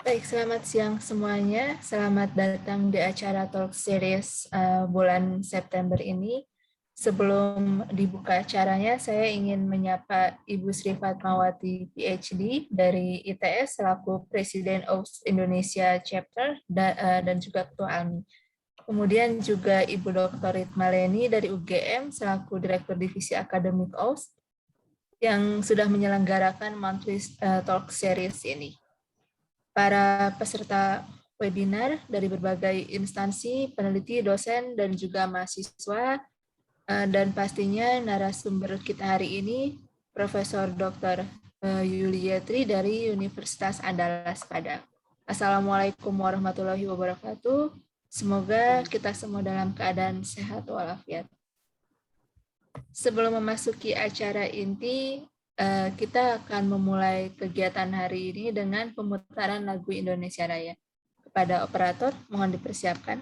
Baik, selamat siang semuanya. Selamat datang di acara Talk Series bulan September ini. Sebelum dibuka acaranya, saya ingin menyapa Ibu Sri Fatmawati, PhD dari ITS selaku Presiden OAS Indonesia Chapter dan juga Ketua ALMI. Kemudian juga Ibu Dr. Ritma Leni dari UGM selaku Direktur Divisi Akademik OAS yang sudah menyelenggarakan monthly Talk Series ini. Para peserta webinar dari berbagai instansi, peneliti, dosen, dan juga mahasiswa, dan pastinya narasumber kita hari ini, Profesor Dr. Yulietri dari Universitas Andalas Padang. Assalamualaikum warahmatullahi wabarakatuh. Semoga kita semua dalam keadaan sehat walafiat. Sebelum memasuki acara inti, kita akan memulai kegiatan hari ini dengan pemutaran lagu Indonesia Raya. Kepada operator, mohon dipersiapkan.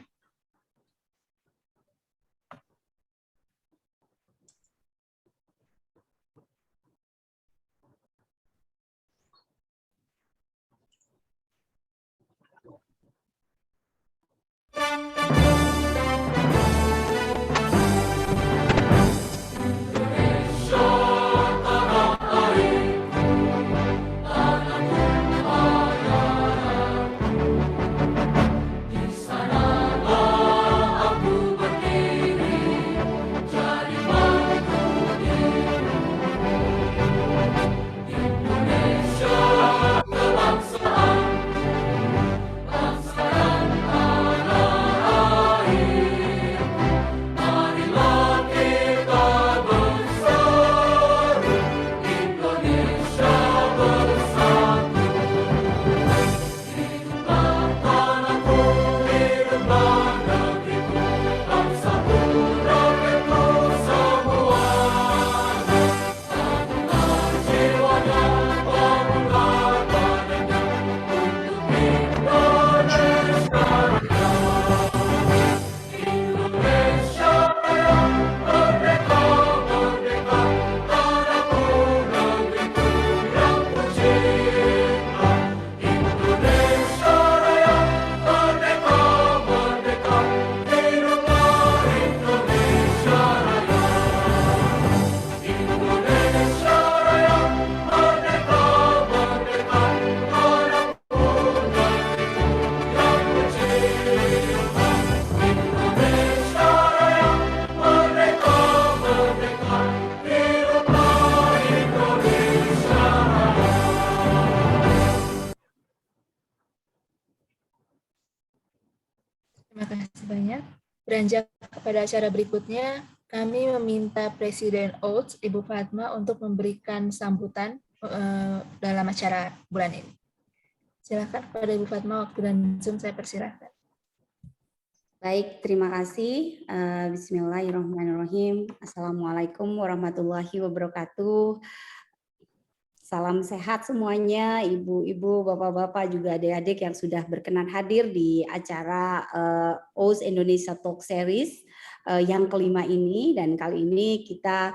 Terima kasih banyak. Beranjak kepada acara berikutnya, kami meminta Presiden OATS, Ibu Fatma, untuk memberikan sambutan dalam acara bulan ini. Silakan kepada Ibu Fatma, waktu dan Zoom saya persilahkan. Baik, terima kasih. Bismillahirrahmanirrahim. Assalamualaikum warahmatullahi wabarakatuh. Salam sehat semuanya, ibu-ibu, bapak-bapak, juga adik-adik yang sudah berkenan hadir di acara OAS Indonesia Talk Series yang kelima ini. Dan kali ini kita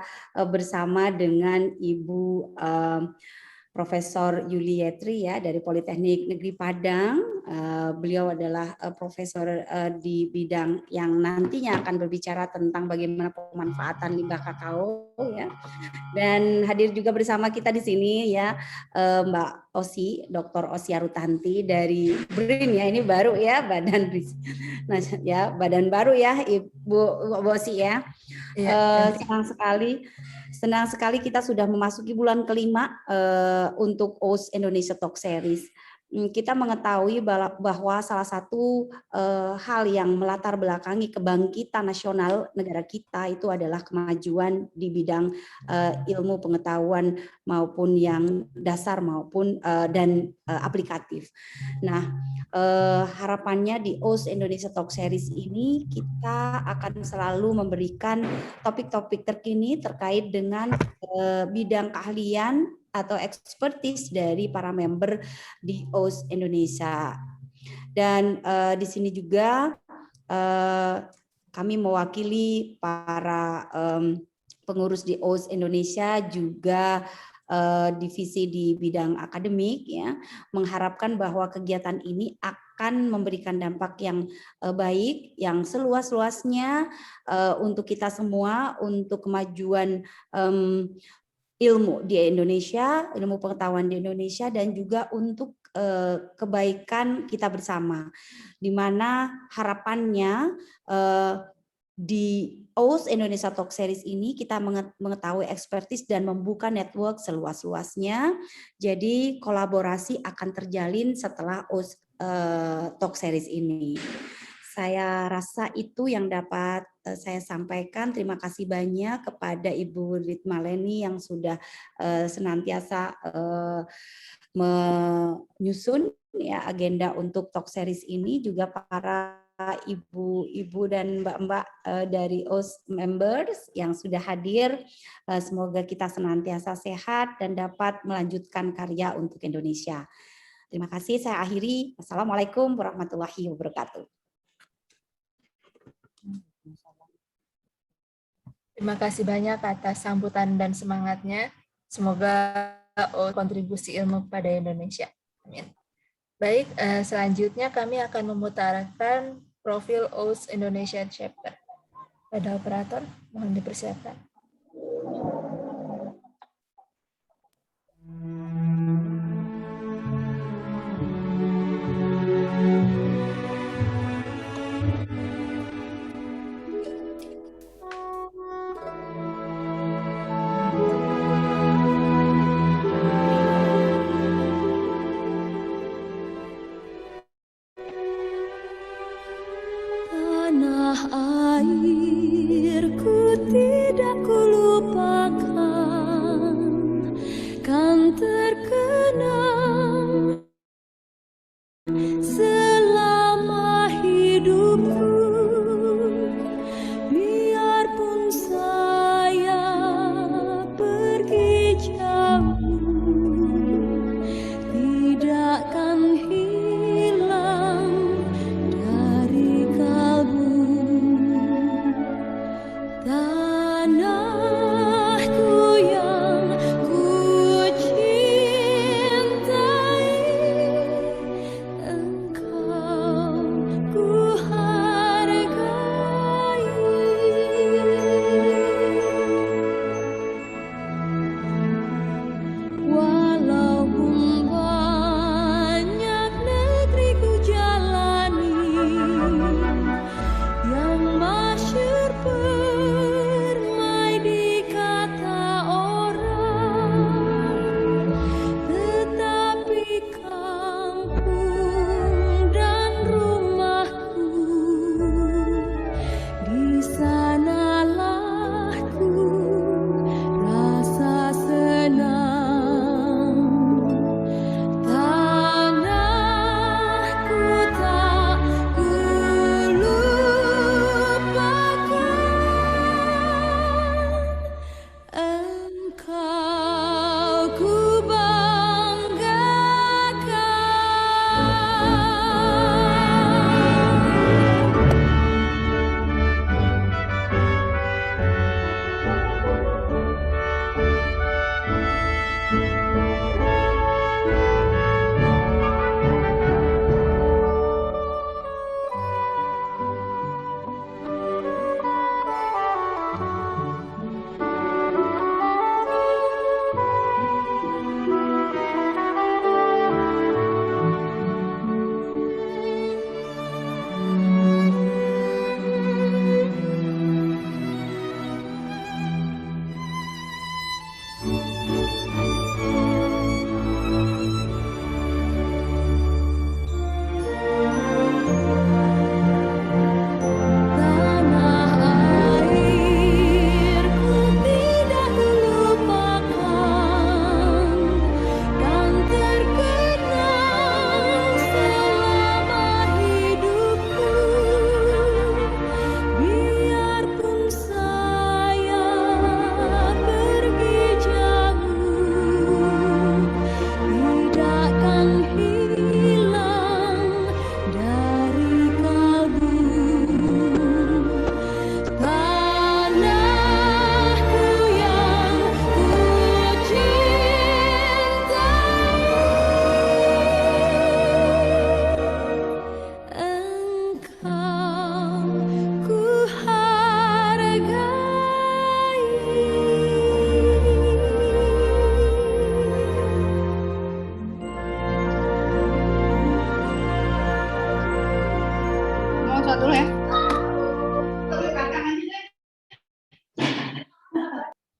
bersama dengan Ibu Profesor Yulietri ya dari Politeknik Negeri Padang. Beliau adalah profesor di bidang yang nantinya akan berbicara tentang bagaimana pemanfaatan limbah kakao ya. Dan hadir juga bersama kita di sini ya Mbak Osi, Dr. Osi Arutanti dari BRIN ya, ini baru ya badan ya badan baru ya Ibu Osi ya. Senang sekali kita sudah memasuki bulan kelima untuk OAS Indonesia Talk Series. Kita mengetahui bahwa salah satu hal yang melatar belakangi kebangkitan nasional negara kita itu adalah kemajuan di bidang ilmu pengetahuan maupun yang dasar maupun dan aplikatif. Nah, harapannya di OAS Indonesia Talk Series ini kita akan selalu memberikan topik-topik terkini terkait dengan bidang keahlian atau expertise dari para member di OAS Indonesia. Dan di sini juga kami mewakili para pengurus di OAS Indonesia juga divisi di bidang akademik ya, mengharapkan bahwa kegiatan ini akan memberikan dampak yang baik, yang seluas-luasnya untuk kita semua, untuk kemajuan ilmu di Indonesia, ilmu pengetahuan di Indonesia, dan juga untuk kebaikan kita bersama, di mana harapannya di OS Indonesia Talk Series ini kita mengetahui ekspertis dan membuka network seluas-luasnya. Jadi kolaborasi akan terjalin setelah OS Talk Series ini. Saya rasa itu yang dapat saya sampaikan. Terima kasih banyak kepada Ibu Ritma Leni yang sudah senantiasa menyusun ya agenda untuk Talk Series ini, juga para ibu-ibu dan mbak-mbak dari OS members yang sudah hadir. Semoga kita senantiasa sehat dan dapat melanjutkan karya untuk Indonesia. Terima kasih, saya akhiri. Assalamualaikum warahmatullahi wabarakatuh. Terima kasih banyak atas sambutan dan semangatnya. Semoga kontribusi ilmu kepada Indonesia. Amin. Baik, selanjutnya kami akan memutarkan profil OS Indonesia Chapter. Pada operator, mohon dipersiapkan.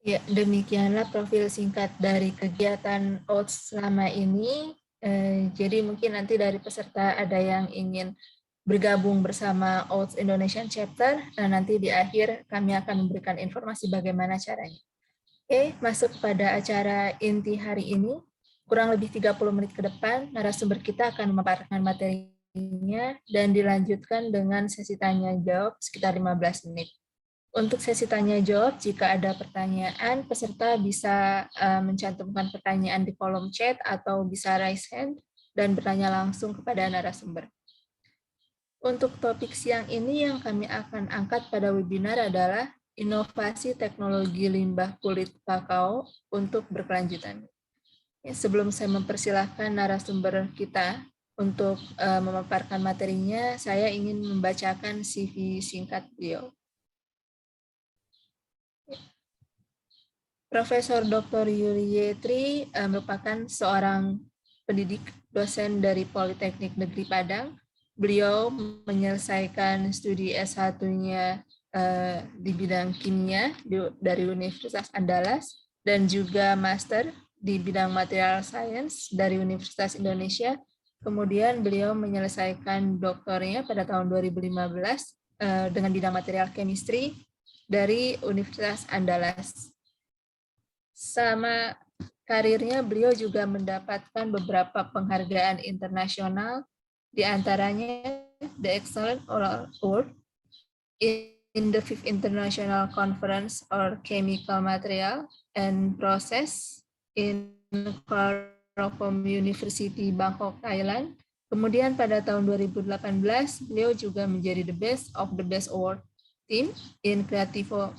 Ya, demikianlah profil singkat dari kegiatan OATS selama ini. Jadi mungkin nanti dari peserta ada yang ingin bergabung bersama OATS Indonesian Chapter, dan nanti di akhir kami akan memberikan informasi bagaimana caranya. Oke, masuk pada acara inti hari ini. Kurang lebih 30 menit ke depan, narasumber kita akan memaparkan materinya dan dilanjutkan dengan sesi tanya-jawab sekitar 15 menit. Untuk sesi tanya-jawab, jika ada pertanyaan, peserta bisa mencantumkan pertanyaan di kolom chat atau bisa raise hand dan bertanya langsung kepada narasumber. Untuk topik siang ini yang kami akan angkat pada webinar adalah inovasi teknologi limbah kulit kakao untuk berkelanjutan. Sebelum saya mempersilahkan narasumber kita untuk memaparkan materinya, saya ingin membacakan CV singkat beliau. Profesor Dr. Yuli Yetri merupakan seorang pendidik dosen dari Politeknik Negeri Padang. Beliau menyelesaikan studi S1-nya di bidang kimia dari Universitas Andalas dan juga master di bidang material science dari Universitas Indonesia. Kemudian beliau menyelesaikan doktornya pada tahun 2015 dengan bidang material chemistry dari Universitas Andalas. Sama karirnya, beliau juga mendapatkan beberapa penghargaan internasional, di antaranya The Excellent Oral Award in the 5th International Conference on Chemical Material and Process in Klarampong University, Bangkok, Thailand. Kemudian pada tahun 2018, beliau juga menjadi the Best of the Best Award Team in Creative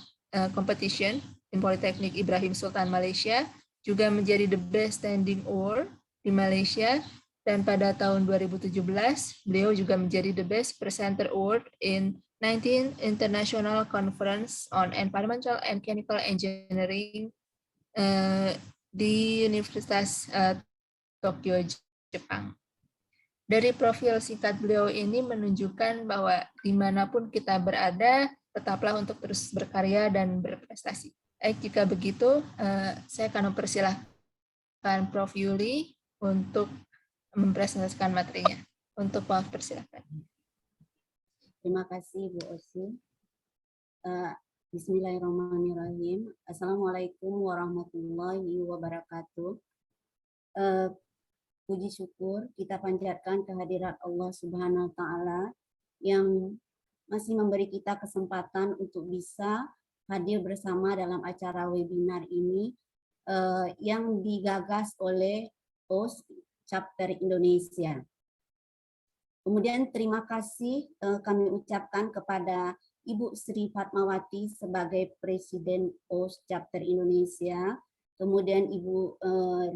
Competition in Politeknik Ibrahim Sultan Malaysia, juga menjadi the Best Standing Award di Malaysia, dan pada tahun 2017 beliau juga menjadi the Best Presenter Award in 19th International Conference on Environmental and Chemical Engineering di Universitas Tokyo, Jepang. Dari profil singkat beliau ini menunjukkan bahwa dimanapun kita berada, tetaplah untuk terus berkarya dan berprestasi. Baik, jika begitu, saya akan mempersilahkan Prof. Yuli untuk mempresentasikan materinya. Untuk Prof, persilahkan. Terima kasih, Bu Osi. Bismillahirrahmanirrahim. Assalamualaikum warahmatullahi wabarakatuh. Puji syukur kita panjatkan kehadirat Allah Subhanahu wa Ta'ala yang masih memberi kita kesempatan untuk bisa hadir bersama dalam acara webinar ini yang digagas oleh OATS Chapter Indonesia. Kemudian terima kasih kami ucapkan kepada Ibu Sri Fatmawati sebagai Presiden OATS Chapter Indonesia, kemudian Ibu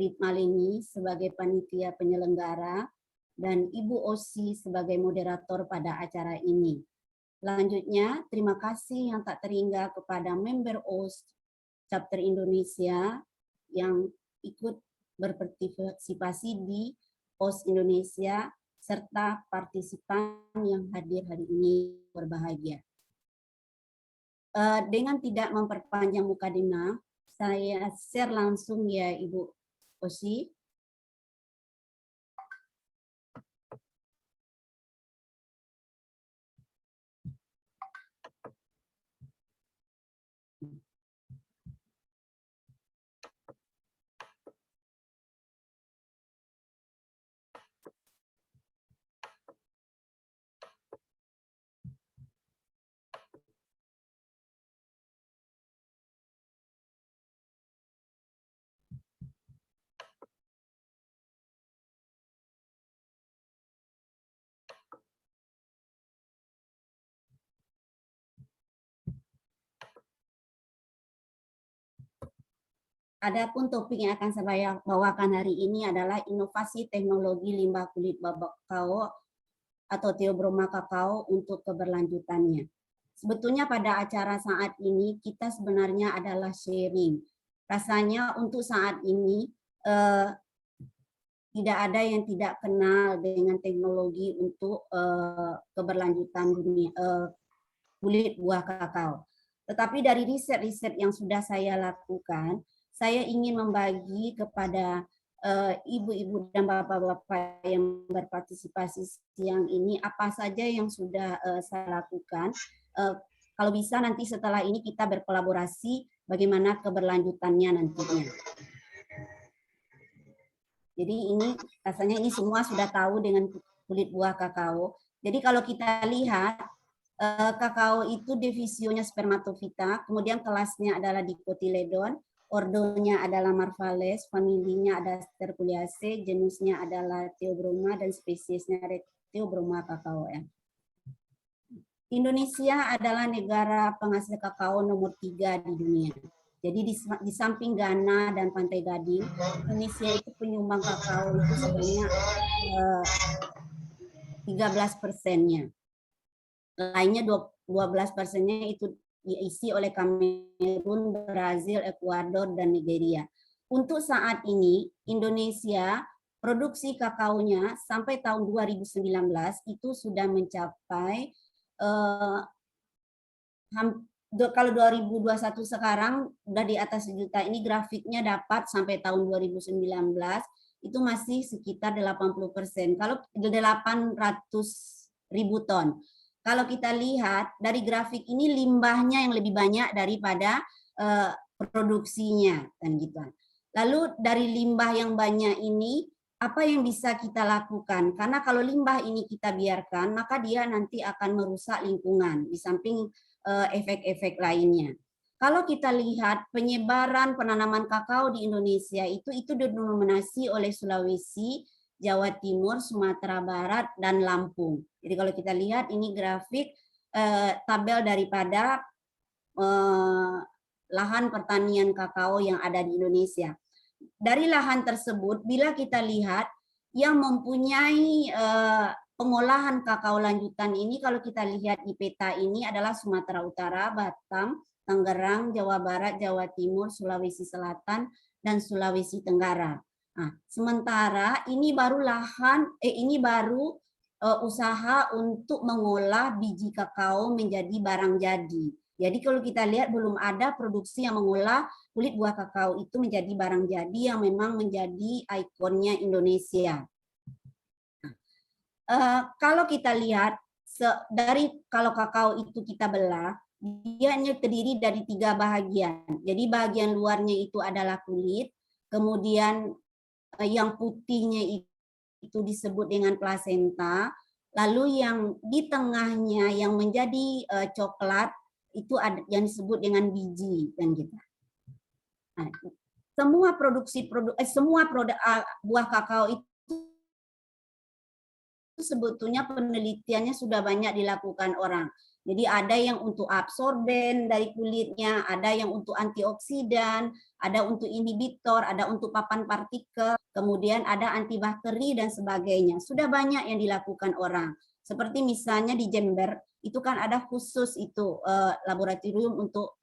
Ritmalini sebagai panitia penyelenggara, dan Ibu Osi sebagai moderator pada acara ini. Selanjutnya, terima kasih yang tak terhingga kepada member OATS Chapter Indonesia yang ikut berpartisipasi di OATS Indonesia, serta partisipan yang hadir hari ini berbahagia. Dengan tidak memperpanjang mukadimah, saya share langsung ya Ibu Osi. Adapun topik yang akan saya bawakan hari ini adalah inovasi teknologi limbah kulit kakao atau Theobroma kakao untuk keberlanjutannya. Sebetulnya pada acara saat ini kita sebenarnya adalah sharing. Rasanya untuk saat ini tidak ada yang tidak kenal dengan teknologi untuk keberlanjutan dunia kulit buah kakao. Tetapi dari riset-riset yang sudah saya lakukan, saya ingin membagi kepada ibu-ibu dan bapak-bapak yang berpartisipasi siang ini apa saja yang sudah saya lakukan. Kalau bisa nanti setelah ini kita berkolaborasi bagaimana keberlanjutannya nantinya. Jadi ini rasanya ini semua sudah tahu dengan kulit buah kakao. Jadi kalau kita lihat kakao itu divisionya spermatofita, kemudian kelasnya adalah Dicotyledon, ordonya adalah Marvales, familinya ada Sterculiaceae, genusnya adalah Theobroma dan spesiesnya Theobroma kakao ya. Indonesia adalah negara penghasil kakao nomor 3 di dunia. Jadi di samping Ghana dan Pantai Gading, Indonesia itu penyumbang kakao itu sebanyak 13%-nya. Lainnya 12%-nya itu diisi oleh Kamerun, Brazil, Ekuador, dan Nigeria. Untuk saat ini, Indonesia produksi kakaonya sampai tahun 2019 itu sudah mencapai kalau 2021 sekarang udah di atas 1 juta. Ini grafiknya dapat sampai tahun 2019 itu masih sekitar 80%. Kalau 800.000 ton. Kalau kita lihat dari grafik ini limbahnya yang lebih banyak daripada produksinya kan gitu. Lalu dari limbah yang banyak ini apa yang bisa kita lakukan? Karena kalau limbah ini kita biarkan maka dia nanti akan merusak lingkungan di samping efek-efek lainnya. Kalau kita lihat penyebaran penanaman kakao di Indonesia itu didominasi oleh Sulawesi, Jawa Timur, Sumatera Barat, dan Lampung. Jadi kalau kita lihat ini grafik tabel daripada lahan pertanian kakao yang ada di Indonesia. Dari lahan tersebut, bila kita lihat yang mempunyai pengolahan kakao lanjutan ini, kalau kita lihat di peta ini adalah Sumatera Utara, Batam, Tangerang, Jawa Barat, Jawa Timur, Sulawesi Selatan, dan Sulawesi Tenggara. Nah, sementara ini baru usaha untuk mengolah biji kakao menjadi barang jadi. Jadi kalau kita lihat belum ada produksi yang mengolah kulit buah kakao itu menjadi barang jadi yang memang menjadi ikonnya Indonesia. Kalau kita lihat kalau kakao itu kita belah, dia hanya terdiri dari 3 bagian. Jadi bagian luarnya itu adalah kulit, kemudian yang putihnya itu disebut dengan plasenta, lalu yang di tengahnya yang menjadi coklat itu ada yang disebut dengan biji dan gitu. Nah, semua produk buah kakao itu sebetulnya penelitiannya sudah banyak dilakukan orang. Jadi ada yang untuk absorben dari kulitnya, ada yang untuk antioksidan, ada untuk inhibitor, ada untuk papan partikel, kemudian ada antibakteri dan sebagainya. Sudah banyak yang dilakukan orang. Seperti misalnya di Jember, itu kan ada khusus itu laboratorium untuk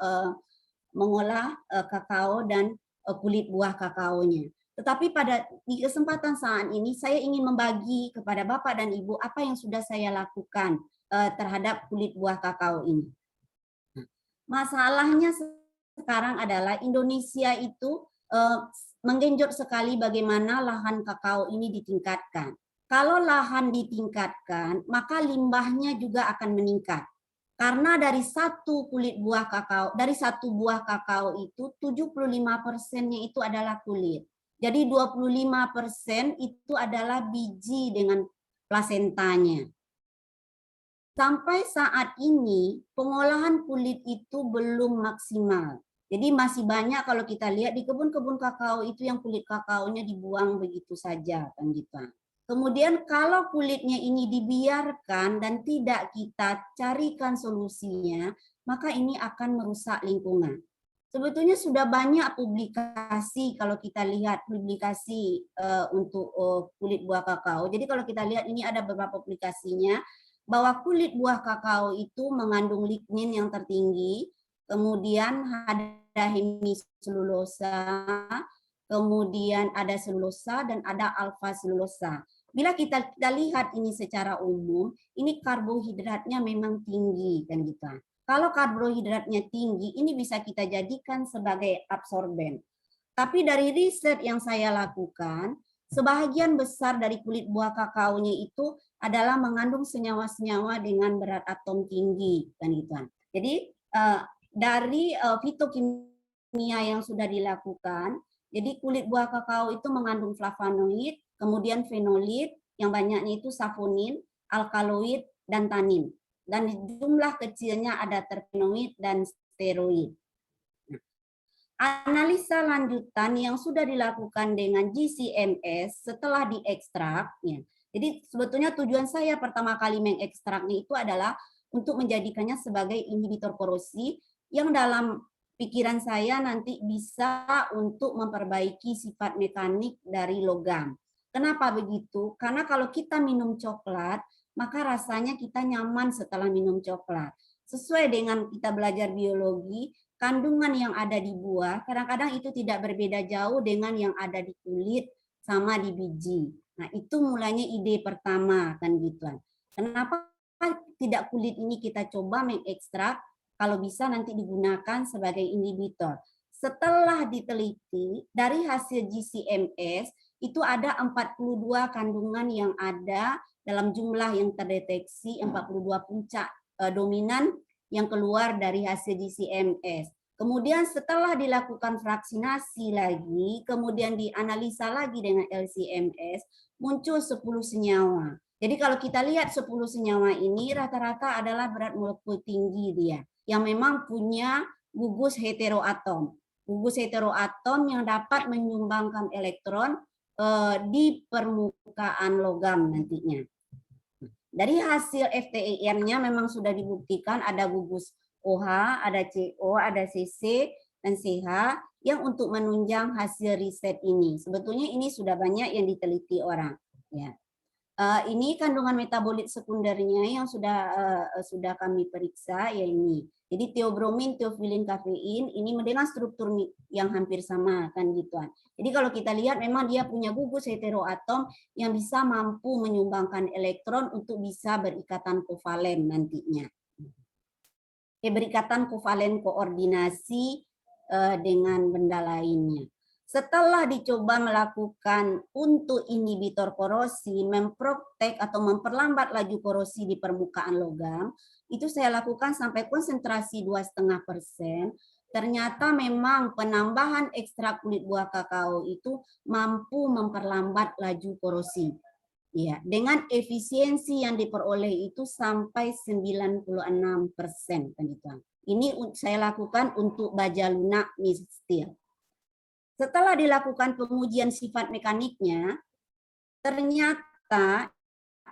mengolah kakao dan kulit buah kakaonya. Tetapi di kesempatan saat ini saya ingin membagi kepada Bapak dan Ibu apa yang sudah saya lakukan terhadap kulit buah kakao ini. Masalahnya sekarang adalah Indonesia itu menggenjot sekali bagaimana lahan kakao ini ditingkatkan. Kalau lahan ditingkatkan, maka limbahnya juga akan meningkat. Karena dari satu buah kakao itu 75%-nya itu adalah kulit. Jadi 25% itu adalah biji dengan plasentanya. Sampai saat ini pengolahan kulit itu belum maksimal. Jadi masih banyak kalau kita lihat di kebun-kebun kakao itu yang kulit kakaonya dibuang begitu saja kan gitu. Kemudian kalau kulitnya ini dibiarkan dan tidak kita carikan solusinya, maka ini akan merusak lingkungan. Sebetulnya sudah banyak publikasi kalau kita lihat publikasi untuk kulit buah kakao. Jadi kalau kita lihat ini ada beberapa publikasinya bahwa kulit buah kakao itu mengandung lignin yang tertinggi, kemudian ada hemiselulosa, kemudian ada selulosa dan ada alfa selulosa. Bila kita lihat ini secara umum, ini karbohidratnya memang tinggi kan gitu. Kalau karbohidratnya tinggi, ini bisa kita jadikan sebagai absorben. Tapi dari riset yang saya lakukan, sebahagian besar dari kulit buah kakaonya itu adalah mengandung senyawa-senyawa dengan berat atom tinggi, kan gitu. Jadi dari fitokimia yang sudah dilakukan, jadi kulit buah kakao itu mengandung flavonoid, kemudian fenolit, yang banyaknya itu saponin, alkaloid, dan tanin. Dan jumlah kecilnya ada terpenoid dan steroid. Analisa lanjutan yang sudah dilakukan dengan GCMS setelah diekstrak, ya. Jadi sebetulnya tujuan saya pertama kali mengekstraknya itu adalah untuk menjadikannya sebagai inhibitor korosi yang dalam pikiran saya nanti bisa untuk memperbaiki sifat mekanik dari logam. Kenapa begitu? Karena kalau kita minum coklat, maka rasanya kita nyaman setelah minum coklat. Sesuai dengan kita belajar biologi, kandungan yang ada di buah kadang-kadang itu tidak berbeda jauh dengan yang ada di kulit sama di biji. Nah, itu mulanya ide pertama kan gitu. Kenapa tidak kulit ini kita coba mengekstrak, kalau bisa nanti digunakan sebagai inhibitor. Setelah diteliti dari hasil GCMS itu ada 42 kandungan yang ada dalam jumlah yang terdeteksi, 42 puncak dominan yang keluar dari hasil GCMS. Kemudian setelah dilakukan vaksinasi lagi, kemudian dianalisa lagi dengan LCMS, muncul 10 senyawa. Jadi kalau kita lihat 10 senyawa ini rata-rata adalah berat molekul tinggi dia, yang memang punya gugus heteroatom. Gugus heteroatom yang dapat menyumbangkan elektron di permukaan logam nantinya. Dari hasil FTIR-nya memang sudah dibuktikan ada gugus OH, ada CO, ada CC, dan CH yang untuk menunjang hasil riset ini. Sebetulnya ini sudah banyak yang diteliti orang. Ya. Ini kandungan metabolit sekundernya yang sudah kami periksa, ya ini. Jadi teobromin, teofilin, kafein, ini dengan struktur yang hampir sama kan gituan. Jadi kalau kita lihat memang dia punya gugus heteroatom yang bisa mampu menyumbangkan elektron untuk bisa berikatan kovalen nantinya. Berikatan kovalen koordinasi dengan benda lainnya. Setelah dicoba melakukan untuk inhibitor korosi, memprotek atau memperlambat laju korosi di permukaan logam, itu saya lakukan sampai konsentrasi 2,5%. Ternyata memang penambahan ekstrak kulit buah kakao itu mampu memperlambat laju korosi. Ya, dengan efisiensi yang diperoleh itu sampai 96%. Ini saya lakukan untuk baja lunak mistil. Setelah dilakukan pengujian sifat mekaniknya, ternyata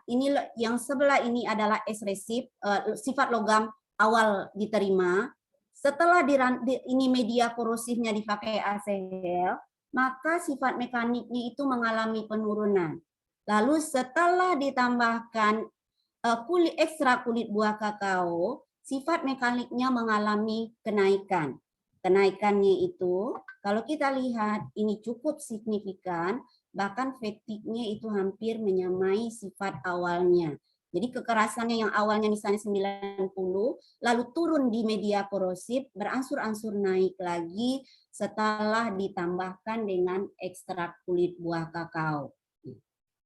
ini yang sebelah ini adalah S-resip, sifat logam awal diterima. Setelah ini media korosifnya dipakai ACL, maka sifat mekaniknya itu mengalami penurunan. Lalu setelah ditambahkan ekstrak kulit buah kakao, sifat mekaniknya mengalami kenaikan. Kenaikannya itu, kalau kita lihat ini cukup signifikan, bahkan fatigue-nya itu hampir menyamai sifat awalnya. Jadi kekerasannya yang awalnya misalnya 90, lalu turun di media korosif, berangsur-angsur naik lagi setelah ditambahkan dengan ekstrak kulit buah kakao.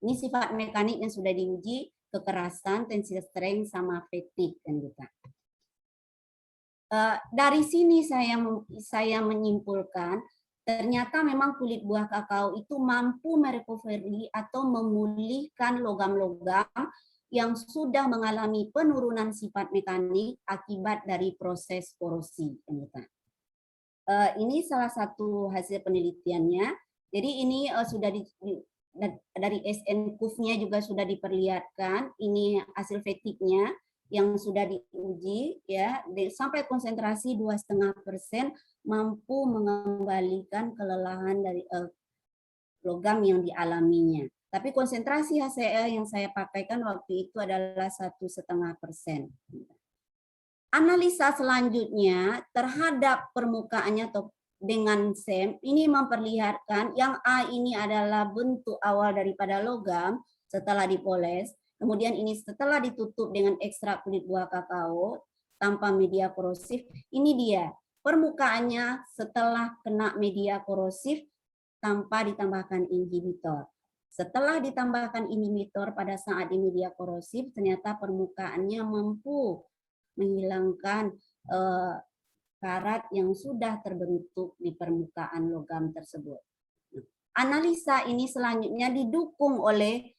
Ini sifat mekanik yang sudah diuji, kekerasan, tensile strength, sama fatigue kan gitu. Dari sini saya menyimpulkan ternyata memang kulit buah kakao itu mampu merecovery atau memulihkan logam-logam yang sudah mengalami penurunan sifat mekanik akibat dari proses korosi. Ini salah satu hasil penelitiannya. Jadi ini sudah dari SN curve-nya juga sudah diperlihatkan. Ini hasil fatigue-nya yang sudah diuji, ya, sampai konsentrasi 2,5% mampu mengembalikan kelelahan dari logam yang dialaminya. Tapi konsentrasi HCl yang saya pakaikan waktu itu adalah 1,5%. Analisa selanjutnya terhadap permukaannya atau dengan SEM ini memperlihatkan yang A ini adalah bentuk awal daripada logam setelah dipoles. Kemudian ini setelah ditutup dengan ekstrak kulit buah kakao, tanpa media korosif. Ini dia permukaannya setelah kena media korosif tanpa ditambahkan inhibitor. Setelah ditambahkan inhibitor pada saat di media korosif, ternyata permukaannya mampu menghilangkan karat yang sudah terbentuk di permukaan logam tersebut. Analisa ini selanjutnya didukung oleh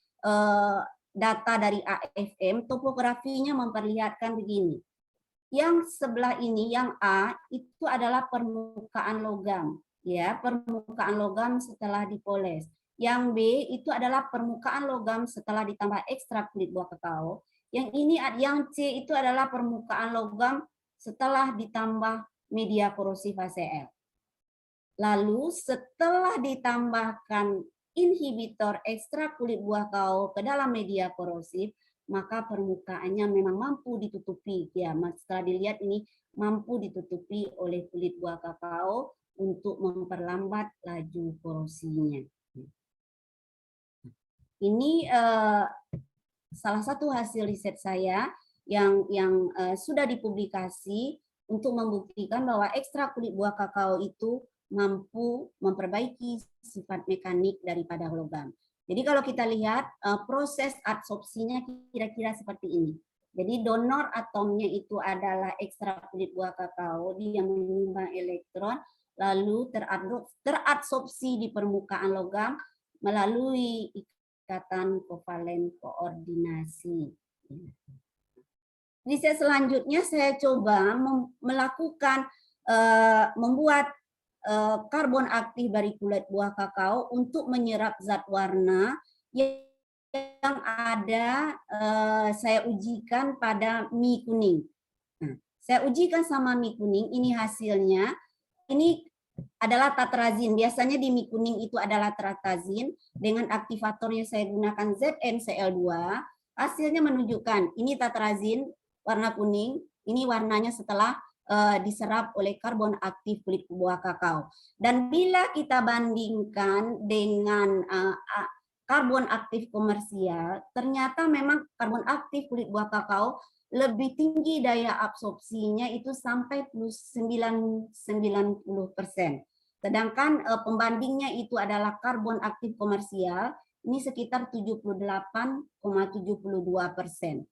data dari AFM. Topografinya memperlihatkan begini. Yang sebelah ini, yang A, itu adalah permukaan logam, ya, permukaan logam setelah dipoles. Yang B itu adalah permukaan logam setelah ditambah ekstrak kulit buah kakao. Yang ini, yang C itu adalah permukaan logam setelah ditambah media korosif HCl. Lalu setelah ditambahkan inhibitor ekstrak kulit buah kakao ke dalam media korosif, maka permukaannya memang mampu ditutupi, ya. Setelah dilihat ini mampu ditutupi oleh kulit buah kakao untuk memperlambat laju korosinya. Ini salah satu hasil riset saya yang sudah dipublikasi untuk membuktikan bahwa ekstrak kulit buah kakao itu mampu memperbaiki sifat mekanik daripada logam. Jadi kalau kita lihat proses adsorpsinya kira-kira seperti ini. Jadi donor atomnya itu adalah ekstrak kulit buah kakao, dia menyumbang elektron, lalu teradsorpsi di permukaan logam melalui ikatan kovalen koordinasi. Riset selanjutnya saya coba melakukan membuat karbon aktif dari kulit buah kakao untuk menyerap zat warna yang ada saya ujikan pada mie kuning. Nah, saya ujikan sama mie kuning, ini hasilnya. Ini adalah tatrazin. Biasanya di mie kuning itu adalah tatrazin. Dengan aktivatornya saya gunakan ZnCl2. Hasilnya menunjukkan ini tatrazin warna kuning. Ini warnanya setelah diserap oleh karbon aktif kulit buah kakao. Dan bila kita bandingkan dengan karbon aktif komersial, ternyata memang karbon aktif kulit buah kakao lebih tinggi daya absorpsinya itu sampai plus 90%. Sedangkan pembandingnya itu adalah karbon aktif komersial, ini sekitar 78,72%.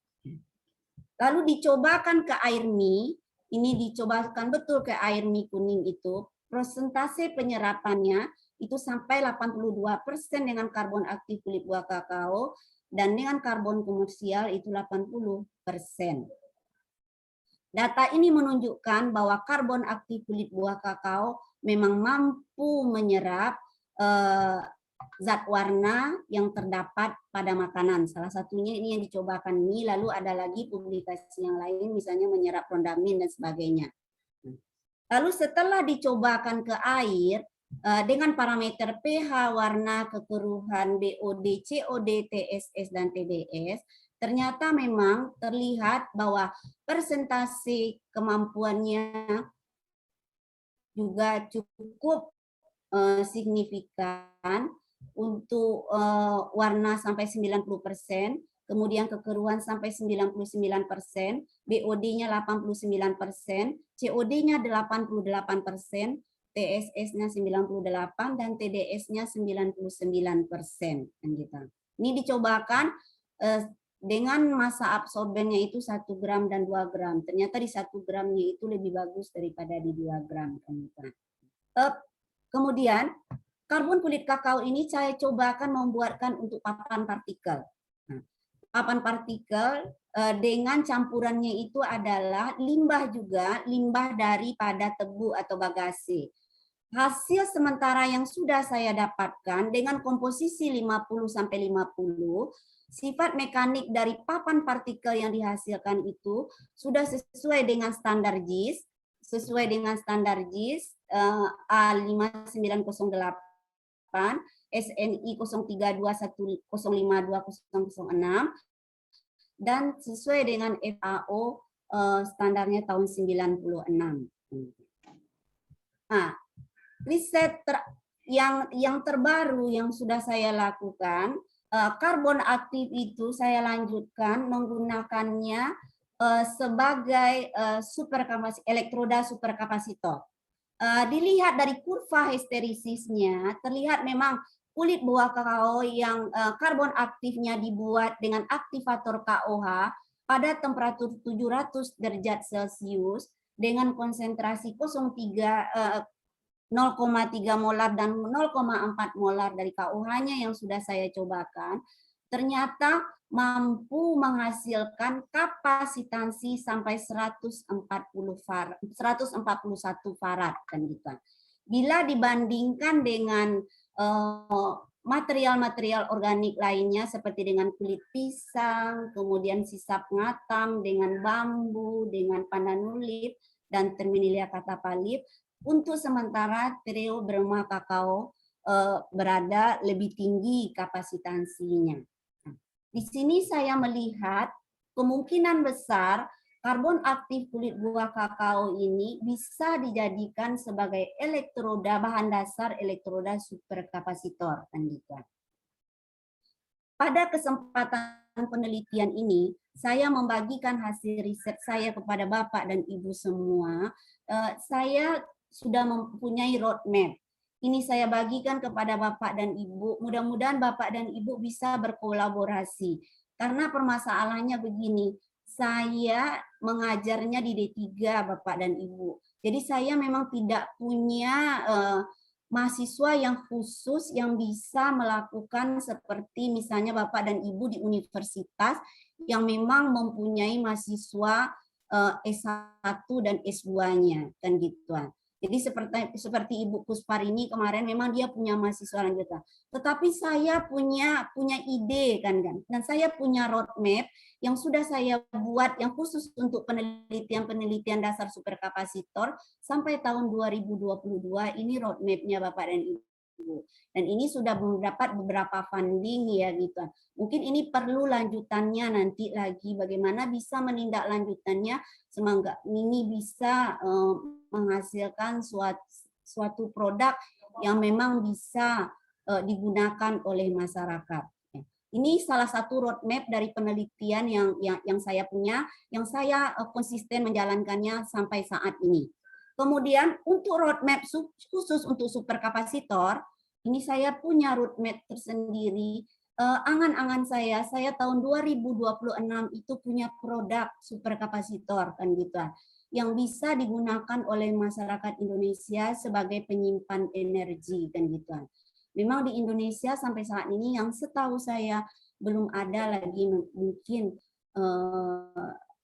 Lalu dicobakan ke air mie, ini dicobakan betul ke air mie kuning itu, persentase penyerapannya itu sampai 82% dengan karbon aktif kulit buah kakao, dan dengan karbon komersial itu 80%. Data ini menunjukkan bahwa karbon aktif kulit buah kakao memang mampu menyerap zat warna yang terdapat pada makanan. Salah satunya ini yang dicobakan mie, lalu ada lagi publikasi yang lain, misalnya menyerap rondamin dan sebagainya. Lalu setelah dicobakan ke air, dengan parameter pH, warna, kekeruhan, BOD, COD, TSS, dan TDS, ternyata memang terlihat bahwa persentase kemampuannya juga cukup signifikan untuk warna sampai 90%, kemudian kekeruhan sampai 99%, BOD-nya 89%, COD-nya 88%, TSS-nya 98, dan TDS-nya 99%. Ini dicobakan dengan massa absorbennya itu 1 gram dan 2 gram. Ternyata di 1 gramnya itu lebih bagus daripada di 2 gram. Kemudian karbon kulit kakao ini saya cobakan membuatkan untuk papan partikel. Papan partikel dengan campurannya itu adalah limbah juga, limbah daripada tebu atau bagase. Hasil sementara yang sudah saya dapatkan dengan komposisi 50-50, sifat mekanik dari papan partikel yang dihasilkan itu sudah sesuai dengan standar JIS, A5908, SNI 0321052006, dan sesuai dengan FAO standarnya tahun 96. Nah, riset yang terbaru yang sudah saya lakukan, karbon aktif itu saya lanjutkan menggunakannya sebagai elektroda superkapasitor. Dilihat dari kurva histerisisnya, terlihat memang kulit buah kakao yang karbon aktifnya dibuat dengan aktivator KOH pada temperatur 700 derajat Celcius dengan konsentrasi 0,3 molar dan 0,4 molar dari KOH-nya yang sudah saya cobakan, ternyata mampu menghasilkan kapasitansi sampai 141 farad kan gitu. Bila dibandingkan dengan material-material organik lainnya seperti dengan kulit pisang, kemudian sisap ngatam, dengan bambu, dengan pandanus dan Terminalia cataphyllus, untuk sementara trio berma kakao berada lebih tinggi kapasitansinya. Di sini saya melihat kemungkinan besar karbon aktif kulit buah kakao ini bisa dijadikan sebagai elektroda, bahan dasar elektroda superkapasitor. Pada kesempatan penelitian ini, saya membagikan hasil riset saya kepada Bapak dan Ibu semua. Saya sudah mempunyai roadmap. Ini saya bagikan kepada Bapak dan Ibu. Mudah-mudahan Bapak dan Ibu bisa berkolaborasi. Karena permasalahannya begini, saya mengajarnya di D3 Bapak dan Ibu. Jadi saya memang tidak punya mahasiswa yang khusus yang bisa melakukan seperti misalnya Bapak dan Ibu di universitas yang memang mempunyai mahasiswa S1 dan S2-nya kan gitu. Jadi seperti Ibu Kusparini kemarin memang dia punya mahasiswa lanjutan. Tetapi saya punya ide kan, dan saya punya roadmap yang sudah saya buat yang khusus untuk penelitian dasar superkapasitor sampai tahun 2022. Ini roadmap-nya Bapak dan Ibu. Dan ini sudah mendapat beberapa funding ya gitu. Mungkin ini perlu lanjutannya nanti lagi bagaimana bisa menindaklanjutannya semoga ini bisa menghasilkan suatu produk yang memang bisa digunakan oleh masyarakat. Ini salah satu roadmap dari penelitian yang saya punya, yang saya konsisten menjalankannya sampai saat ini. Kemudian untuk roadmap khusus untuk superkapasitor, ini saya punya roadmap tersendiri. Angan-angan saya tahun 2026 itu punya produk superkapasitor kan gitu, yang bisa digunakan oleh masyarakat Indonesia sebagai penyimpan energi kan gitu. Memang di Indonesia sampai saat ini yang setahu saya belum ada lagi mungkin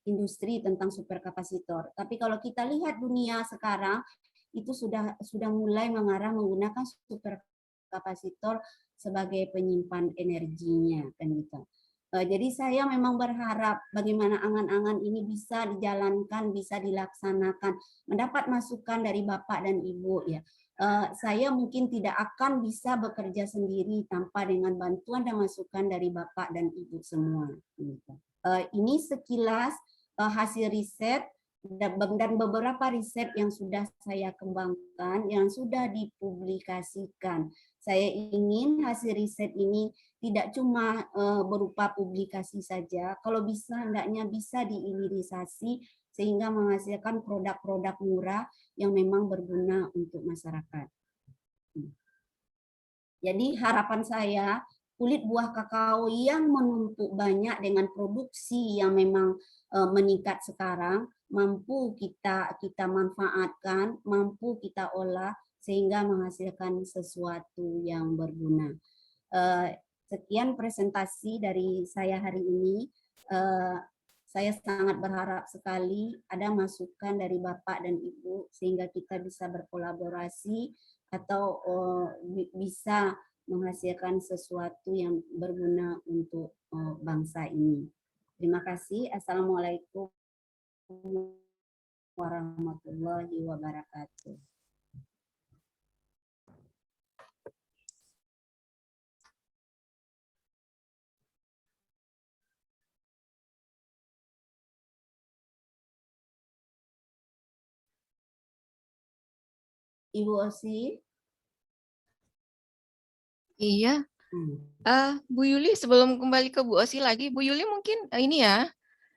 industri tentang superkapasitor. Tapi kalau kita lihat dunia sekarang itu sudah mulai mengarah menggunakan superkapasitor sebagai penyimpan energinya kan gitu. Jadi saya memang berharap bagaimana angan-angan ini bisa dijalankan, bisa dilaksanakan, mendapat masukan dari Bapak dan Ibu ya. Saya mungkin tidak akan bisa bekerja sendiri tanpa dengan bantuan dan masukan dari Bapak dan Ibu semua. Ini sekilas hasil riset dan beberapa riset yang sudah saya kembangkan, yang sudah dipublikasikan. Saya ingin hasil riset ini tidak cuma berupa publikasi saja, kalau bisa hendaknya bisa dihilirisasi sehingga menghasilkan produk-produk murah yang memang berguna untuk masyarakat. Jadi harapan saya kulit buah kakao yang menumpuk banyak dengan produksi yang memang meningkat sekarang mampu kita manfaatkan, mampu kita olah sehingga menghasilkan sesuatu yang berguna. Sekian presentasi dari saya hari ini. Saya sangat berharap sekali ada masukan dari Bapak dan Ibu sehingga kita bisa berkolaborasi atau bisa menghasilkan sesuatu yang berguna untuk bangsa ini. Terima kasih. Assalamualaikum warahmatullahi wabarakatuh. Ibu Osi. Iya. Bu Yuli, sebelum kembali ke Bu Osi lagi, Bu Yuli mungkin ini ya,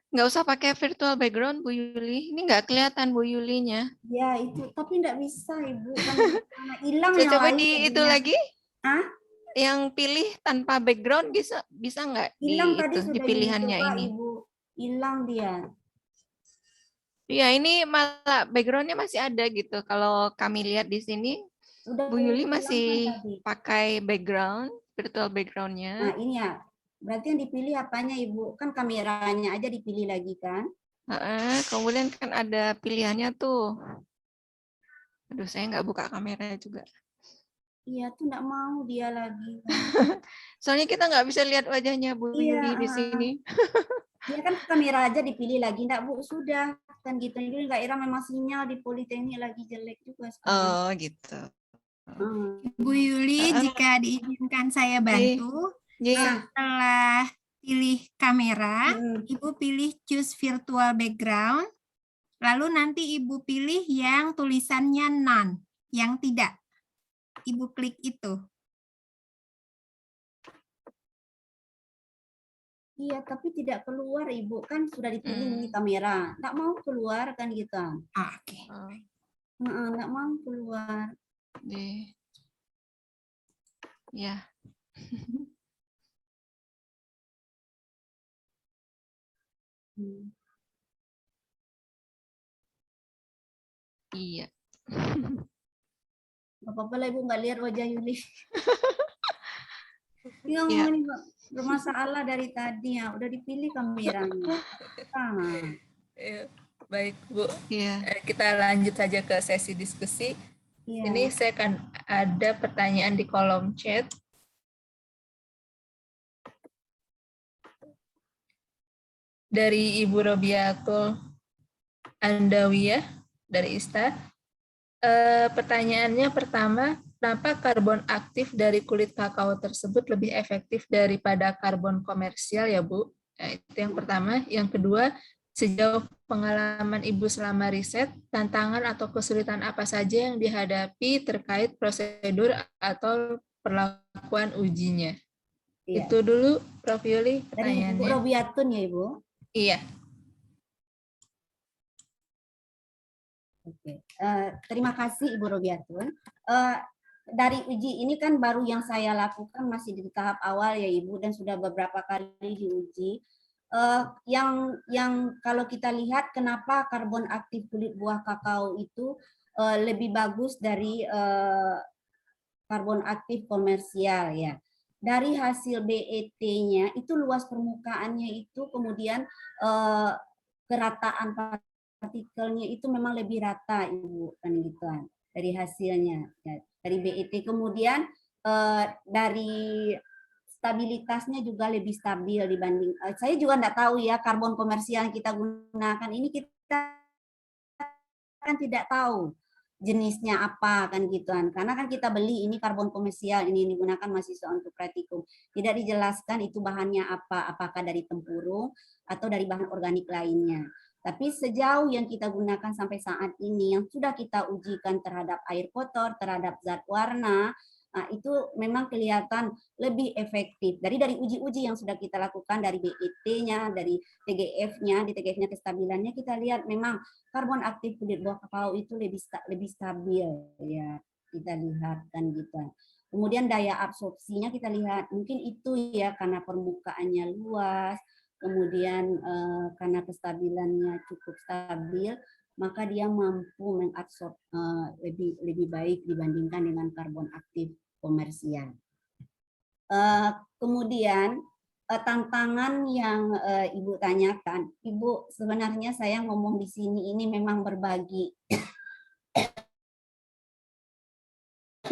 Nggak usah pakai virtual background, Bu Yuli. Ini nggak kelihatan Bu Yulinya. Ya itu, tapi tidak bisa Ibu, kan karena hilang Saya yang coba lain di itu jadinya. lagi. Ah, Yang pilih tanpa background bisa nggak hilang di tadi itu di sudah Yuli pilihannya coba ini? Ibu, hilang dia. Iya, ini malah backgroundnya masih ada gitu. Kalau kami lihat di sini, Udah Bu Yuli hilangkan masih tadi. pakai background, virtual backgroundnya. Nah ini ya, berarti yang dipilih apanya Ibu? Kan kameranya aja dipilih lagi kan? Kemudian kan ada pilihannya tuh. Aduh, saya nggak buka kamera juga. Iya tuh nggak mau dia lagi. Soalnya kita nggak bisa lihat wajahnya Bu Iya, Yuli di sini. dia kan kamera aja dipilih lagi, enggak Bu, sudah kan gitu. Jadi nggak era memang sinyal di Politeknik lagi jelek juga sekarang. Oh, gitu. Bu Yuli, jika diizinkan saya bantu, Iya. setelah pilih kamera, Ibu pilih choose virtual background, lalu nanti Ibu pilih yang tulisannya none, yang tidak. Ibu klik itu. Iya, tapi tidak keluar Ibu, kan sudah dipilih ini kamera, nggak mau keluar kan gitu. Oke. Nggak mau keluar. Ya. Iya. Gak apa-apa lah Ibu, nggak lihat wajah Yuli. Dia Ya. ngomong ini bermasalah dari tadi ya, udah dipilih kameranya. Baik Bu, Iya. kita lanjut saja ke sesi diskusi. Iya. Ini saya akan ada pertanyaan di kolom chat. Dari Ibu Robiatul Andawiyah dari ISTA. Pertanyaannya pertama, kenapa karbon aktif dari kulit kakao tersebut lebih efektif daripada karbon komersial ya Bu? Nah, itu yang pertama. Yang kedua, sejauh pengalaman Ibu selama riset, tantangan atau kesulitan apa saja yang dihadapi terkait prosedur atau perlakuan ujinya? Iya. Itu dulu, Prof. Yuli, pertanyaannya. Dari Ibu Robiatun ya Ibu? Iya. Oke. Terima kasih Ibu Robiatun. Dari uji ini kan baru yang saya lakukan masih di tahap awal ya Ibu, dan sudah beberapa kali diuji. Yang kalau kita lihat kenapa karbon aktif kulit buah kakao itu lebih bagus dari karbon aktif komersial ya. Dari hasil BET-nya itu luas permukaannya itu kemudian kerataan partikelnya itu memang lebih rata Ibu kan gitu kan dari hasilnya ya, dari BET. Kemudian dari stabilitasnya juga lebih stabil dibanding saya juga enggak tahu ya karbon komersial yang kita gunakan ini, kita kan tidak tahu jenisnya apa kan gituan, karena kan kita beli ini karbon komersial, ini digunakan mahasiswa untuk praktikum, tidak dijelaskan itu bahannya apa, apakah dari tempurung atau dari bahan organik lainnya. Tapi sejauh yang kita gunakan sampai saat ini yang sudah kita ujikan terhadap air kotor, terhadap zat warna, nah, itu memang kelihatan lebih efektif dari uji-uji yang sudah kita lakukan, dari BET-nya, dari TGF-nya, di TGF-nya kestabilannya kita lihat memang karbon aktif kulit buah kakao itu lebih stabil ya, kita lihat kan gitu. Kemudian daya absorpsinya kita lihat mungkin itu ya karena permukaannya luas, kemudian karena kestabilannya cukup stabil, maka dia mampu mengabsorb lebih baik dibandingkan dengan karbon aktif komersial. Kemudian tantangan yang Ibu tanyakan, Ibu sebenarnya saya ngomong di sini ini memang berbagi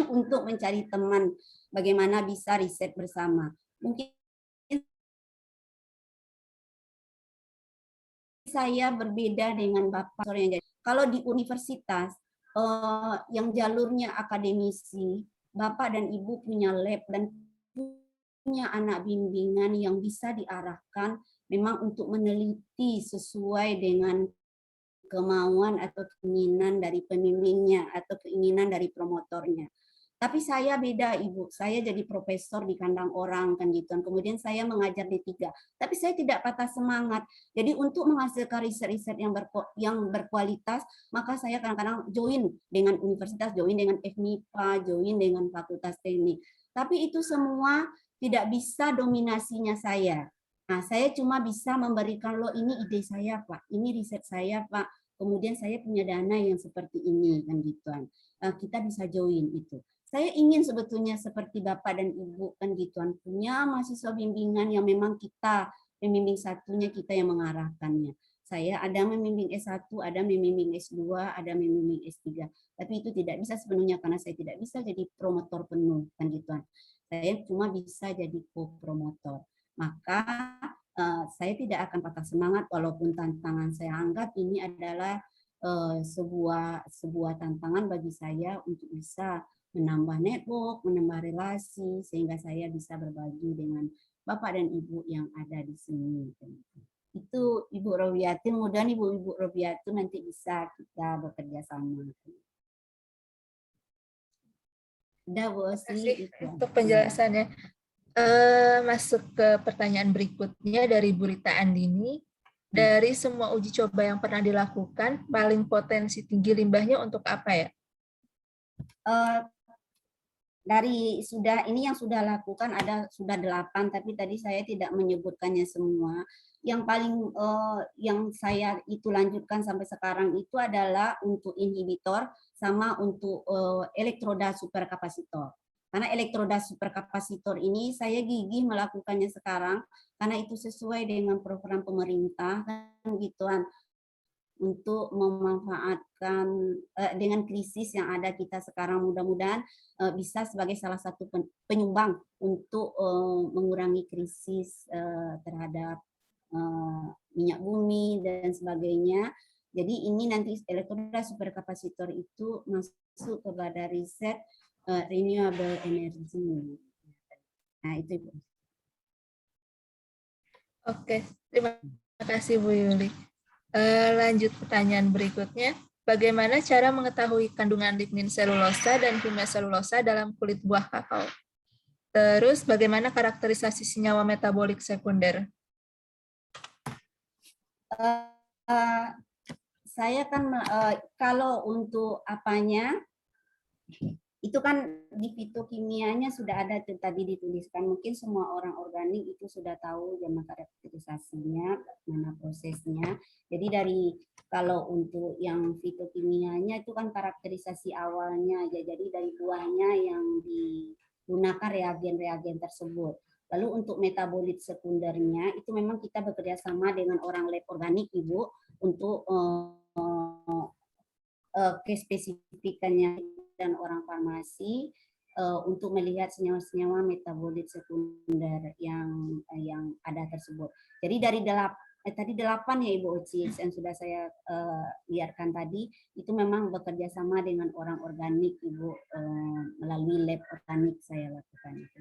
untuk mencari teman bagaimana bisa riset bersama. Mungkin saya berbeda dengan Bapak yang jadi. Kalau di universitas yang jalurnya akademisi, Bapak dan Ibu punya lab dan punya anak bimbingan yang bisa diarahkan memang untuk meneliti sesuai dengan kemauan atau keinginan dari pembimbingnya atau keinginan dari promotornya. Tapi saya beda, Ibu. Saya jadi profesor di kandang orang kan gitu. Kemudian saya mengajar D3. Tapi saya tidak patah semangat. Jadi untuk menghasilkan riset-riset yang berkualitas, maka saya kadang-kadang join dengan universitas, join dengan FMIPA, join dengan fakultas teknik. Tapi itu semua tidak bisa dominasinya saya. Nah, saya cuma bisa memberikan, loh ini ide saya, Pak. Ini riset saya, Pak. Kemudian saya punya dana yang seperti ini kan gituan. Kita bisa join itu. Saya ingin sebetulnya seperti Bapak dan Ibu kan gituan, punya mahasiswa bimbingan yang memang kita pembimbing satunya kita yang mengarahkannya. Saya ada membimbing S1, ada membimbing S2, ada membimbing S3. Tapi itu tidak bisa sepenuhnya karena saya tidak bisa jadi promotor penuh kan gituan. Saya cuma bisa jadi co-promotor. Maka saya tidak akan patah semangat walaupun tantangan saya anggap ini adalah sebuah tantangan bagi saya untuk bisa menambah network, menambah relasi, sehingga saya bisa berbagi dengan Bapak dan Ibu yang ada di sini. Itu Ibu Robiatin, mudah-mudahan Ibu Robiatin nanti bisa kita bekerja sama. Udah, Bu Osri. Untuk penjelasannya. Masuk ke pertanyaan berikutnya dari Bu Rita Andini. Dari semua uji coba yang pernah dilakukan, paling potensi tinggi limbahnya untuk apa ya? Dari ini yang sudah lakukan ada sudah 8, tapi tadi saya tidak menyebutkannya semua. Yang paling yang saya itu lanjutkan sampai sekarang itu adalah untuk inhibitor sama untuk elektroda superkapasitor. Karena elektroda superkapasitor ini saya gigih melakukannya sekarang karena itu sesuai dengan program pemerintah kan gituan, untuk memanfaatkan dengan krisis yang ada kita sekarang, mudah-mudahan bisa sebagai salah satu penyumbang untuk mengurangi krisis terhadap minyak bumi dan sebagainya. Jadi ini nanti elektroda superkapasitor itu masuk kepada riset renewable energy. Nah itu. Oke, terima kasih Bu Yuli. Lanjut pertanyaan berikutnya. Bagaimana cara mengetahui kandungan lignin selulosa dan kimia selulosa dalam kulit buah kakao? Terus bagaimana karakterisasi senyawa metabolik sekunder? Saya kan kalau untuk apanya itu kan di fitokimianya sudah ada tadi dituliskan, mungkin semua orang organik itu sudah tahu gimana karakterisasinya, mana prosesnya. Jadi dari kalau untuk yang fitokimianya itu kan karakterisasi awalnya ya, jadi dari buahnya yang digunakan reagen-reagen tersebut. Lalu untuk metabolit sekundernya itu memang kita bekerja sama dengan orang lab organik Ibu untuk kespesifikannya dan orang farmasi untuk melihat senyawa-senyawa metabolit sekunder yang ada tersebut. Jadi dari 8 ya Ibu Oci yang sudah saya lihatkan tadi itu memang bekerja sama dengan orang organik Ibu, melalui lab organik saya lakukan itu.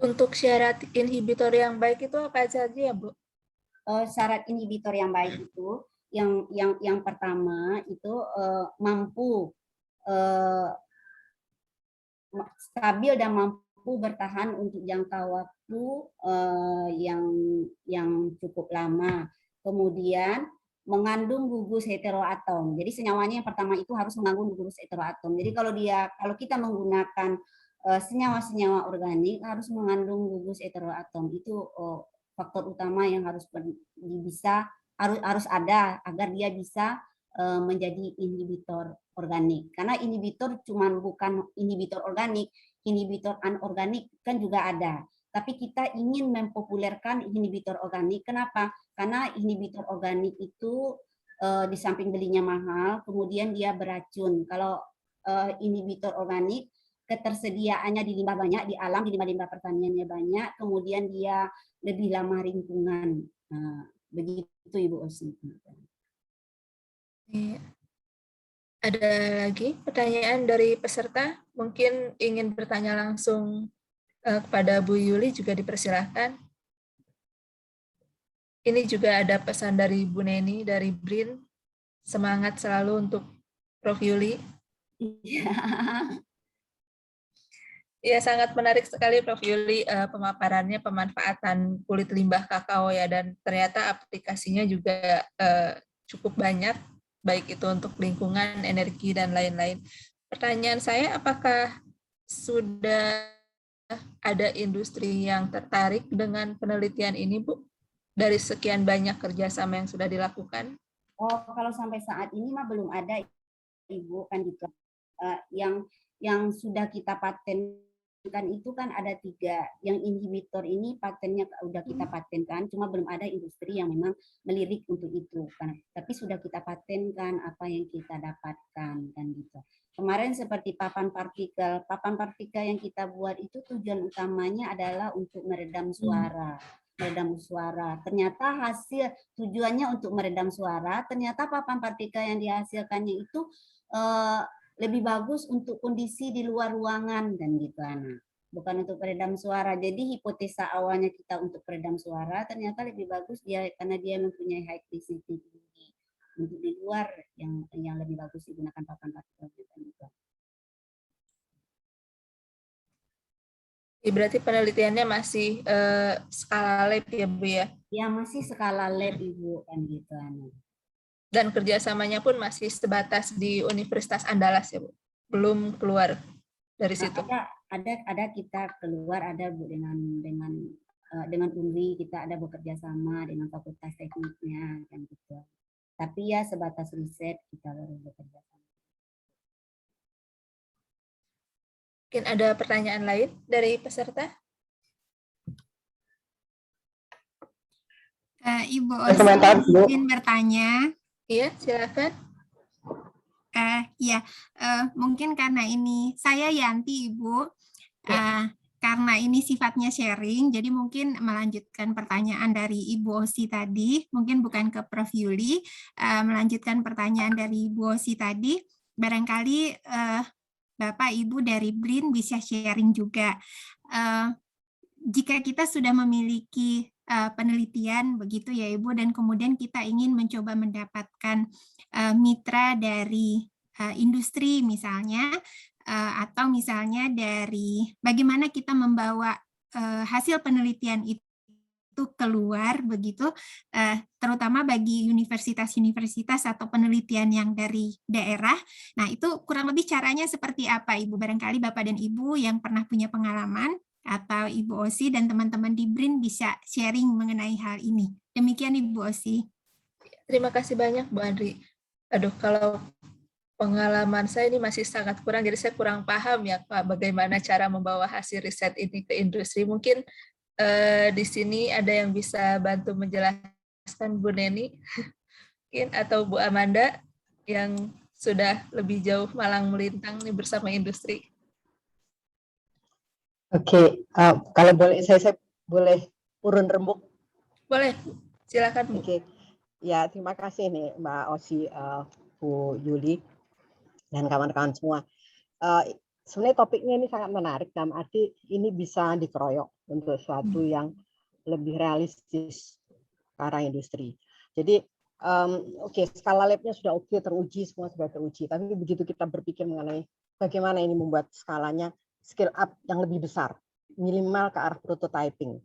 Untuk syarat inhibitor yang baik itu apa saja ya Bu? Syarat inhibitor yang baik itu yang pertama itu mampu stabil dan mampu bertahan untuk jangka waktu yang cukup lama. Kemudian mengandung gugus heteroatom. Jadi senyawanya yang pertama itu harus mengandung gugus heteroatom. Jadi kalau kita menggunakan senyawa-senyawa organik harus mengandung gugus heteroatom. Itu faktor utama yang harus ada agar dia bisa menjadi inhibitor organik. Karena inhibitor bukan inhibitor organik, inhibitor anorganik kan juga ada. Tapi kita ingin mempopulerkan inhibitor organik. Kenapa? Karena inhibitor organik itu di samping belinya mahal, kemudian dia beracun. Kalau inhibitor organik ketersediaannya di limbah banyak, di alam, di limbah pertaniannya banyak, kemudian dia lebih ramah lingkungan. Nah, begitu Ibu Osi. Ada lagi pertanyaan dari peserta? Mungkin ingin bertanya langsung kepada Bu Yuli juga dipersilahkan. Ini juga ada pesan dari Bu Neni, dari BRIN. Semangat selalu untuk Prof. Yuli. Ya, sangat menarik sekali Prof. Yuli pemaparannya pemanfaatan kulit limbah kakao ya, dan ternyata aplikasinya juga cukup banyak, baik itu untuk lingkungan, energi, dan lain-lain. Pertanyaan saya, apakah sudah ada industri yang tertarik dengan penelitian ini, Bu? Dari sekian banyak kerjasama yang sudah dilakukan? Oh, kalau sampai saat ini mah belum ada, Ibu, kan gitu. Yang sudah kita patenkan itu kan ada 3. Yang inhibitor ini patennya udah kita patenkan, cuma belum ada industri yang memang melirik untuk itu. Kan. Tapi sudah kita patenkan apa yang kita dapatkan, kan gitu. Kemarin seperti papan partikel yang kita buat itu tujuan utamanya adalah untuk meredam suara. Ternyata hasil tujuannya untuk meredam suara, ternyata papan partikel yang dihasilkannya itu lebih bagus untuk kondisi di luar ruangan, dan gitu, Ana. Bukan untuk peredam suara. Jadi hipotesa awalnya kita untuk peredam suara, ternyata lebih bagus dia karena dia mempunyai high density tinggi. Untuk di luar yang lebih bagus digunakan papan partikel gitu. Berarti penelitiannya masih skala lab ya, Bu ya? Ya, masih skala lab, Ibu, kan gitu, Ana. Dan kerjasamanya pun masih sebatas di Universitas Andalas ya, Bu? Belum keluar dari situ? Ada kita keluar, ada, Bu, dengan UNRI kita ada bekerja sama dengan fakultas tekniknya, kan gitu. Tapi ya sebatas riset kita baru bekerja sama. Mungkin ada pertanyaan lain dari peserta? Ibu Osi izin bertanya. Iya, silakan. Ya, mungkin karena ini saya Yanti, Ibu. Karena ini sifatnya sharing, jadi mungkin melanjutkan pertanyaan dari Ibu Osi tadi, mungkin bukan ke Prof. Yuli, melanjutkan pertanyaan dari Ibu Osi tadi, barangkali Bapak Ibu dari BRIN bisa sharing juga. Jika kita sudah memiliki penelitian begitu ya Ibu, dan kemudian kita ingin mencoba mendapatkan mitra dari industri misalnya, atau misalnya dari bagaimana kita membawa hasil penelitian itu keluar begitu, terutama bagi universitas-universitas atau penelitian yang dari daerah. Nah, itu kurang lebih caranya seperti apa, Ibu? Barangkali Bapak dan Ibu yang pernah punya pengalaman, atau Ibu Osi dan teman-teman di BRIN bisa sharing mengenai hal ini. Demikian, Ibu Osi. Terima kasih banyak, Bu Andri. Aduh, kalau pengalaman saya ini masih sangat kurang, jadi saya kurang paham ya Pak, bagaimana cara membawa hasil riset ini ke industri. Mungkin di sini ada yang bisa bantu menjelaskan, Bu Neni mungkin, atau Bu Amanda yang sudah lebih jauh malang melintang nih bersama industri. Oke, kalau boleh saya boleh urun rembuk? Boleh, silakan Bu. Oke, ya terima kasih nih Mbak Osi, Bu Yuli, dan kawan-kawan semua. Sebenarnya topiknya ini sangat menarik, dalam arti ini bisa dikeroyok untuk sesuatu yang lebih realistis ke arah industri. Jadi oke, skala labnya sudah oke, teruji, semua sudah teruji. Tapi begitu kita berpikir mengenai bagaimana ini membuat skalanya scale up yang lebih besar, minimal ke arah prototyping.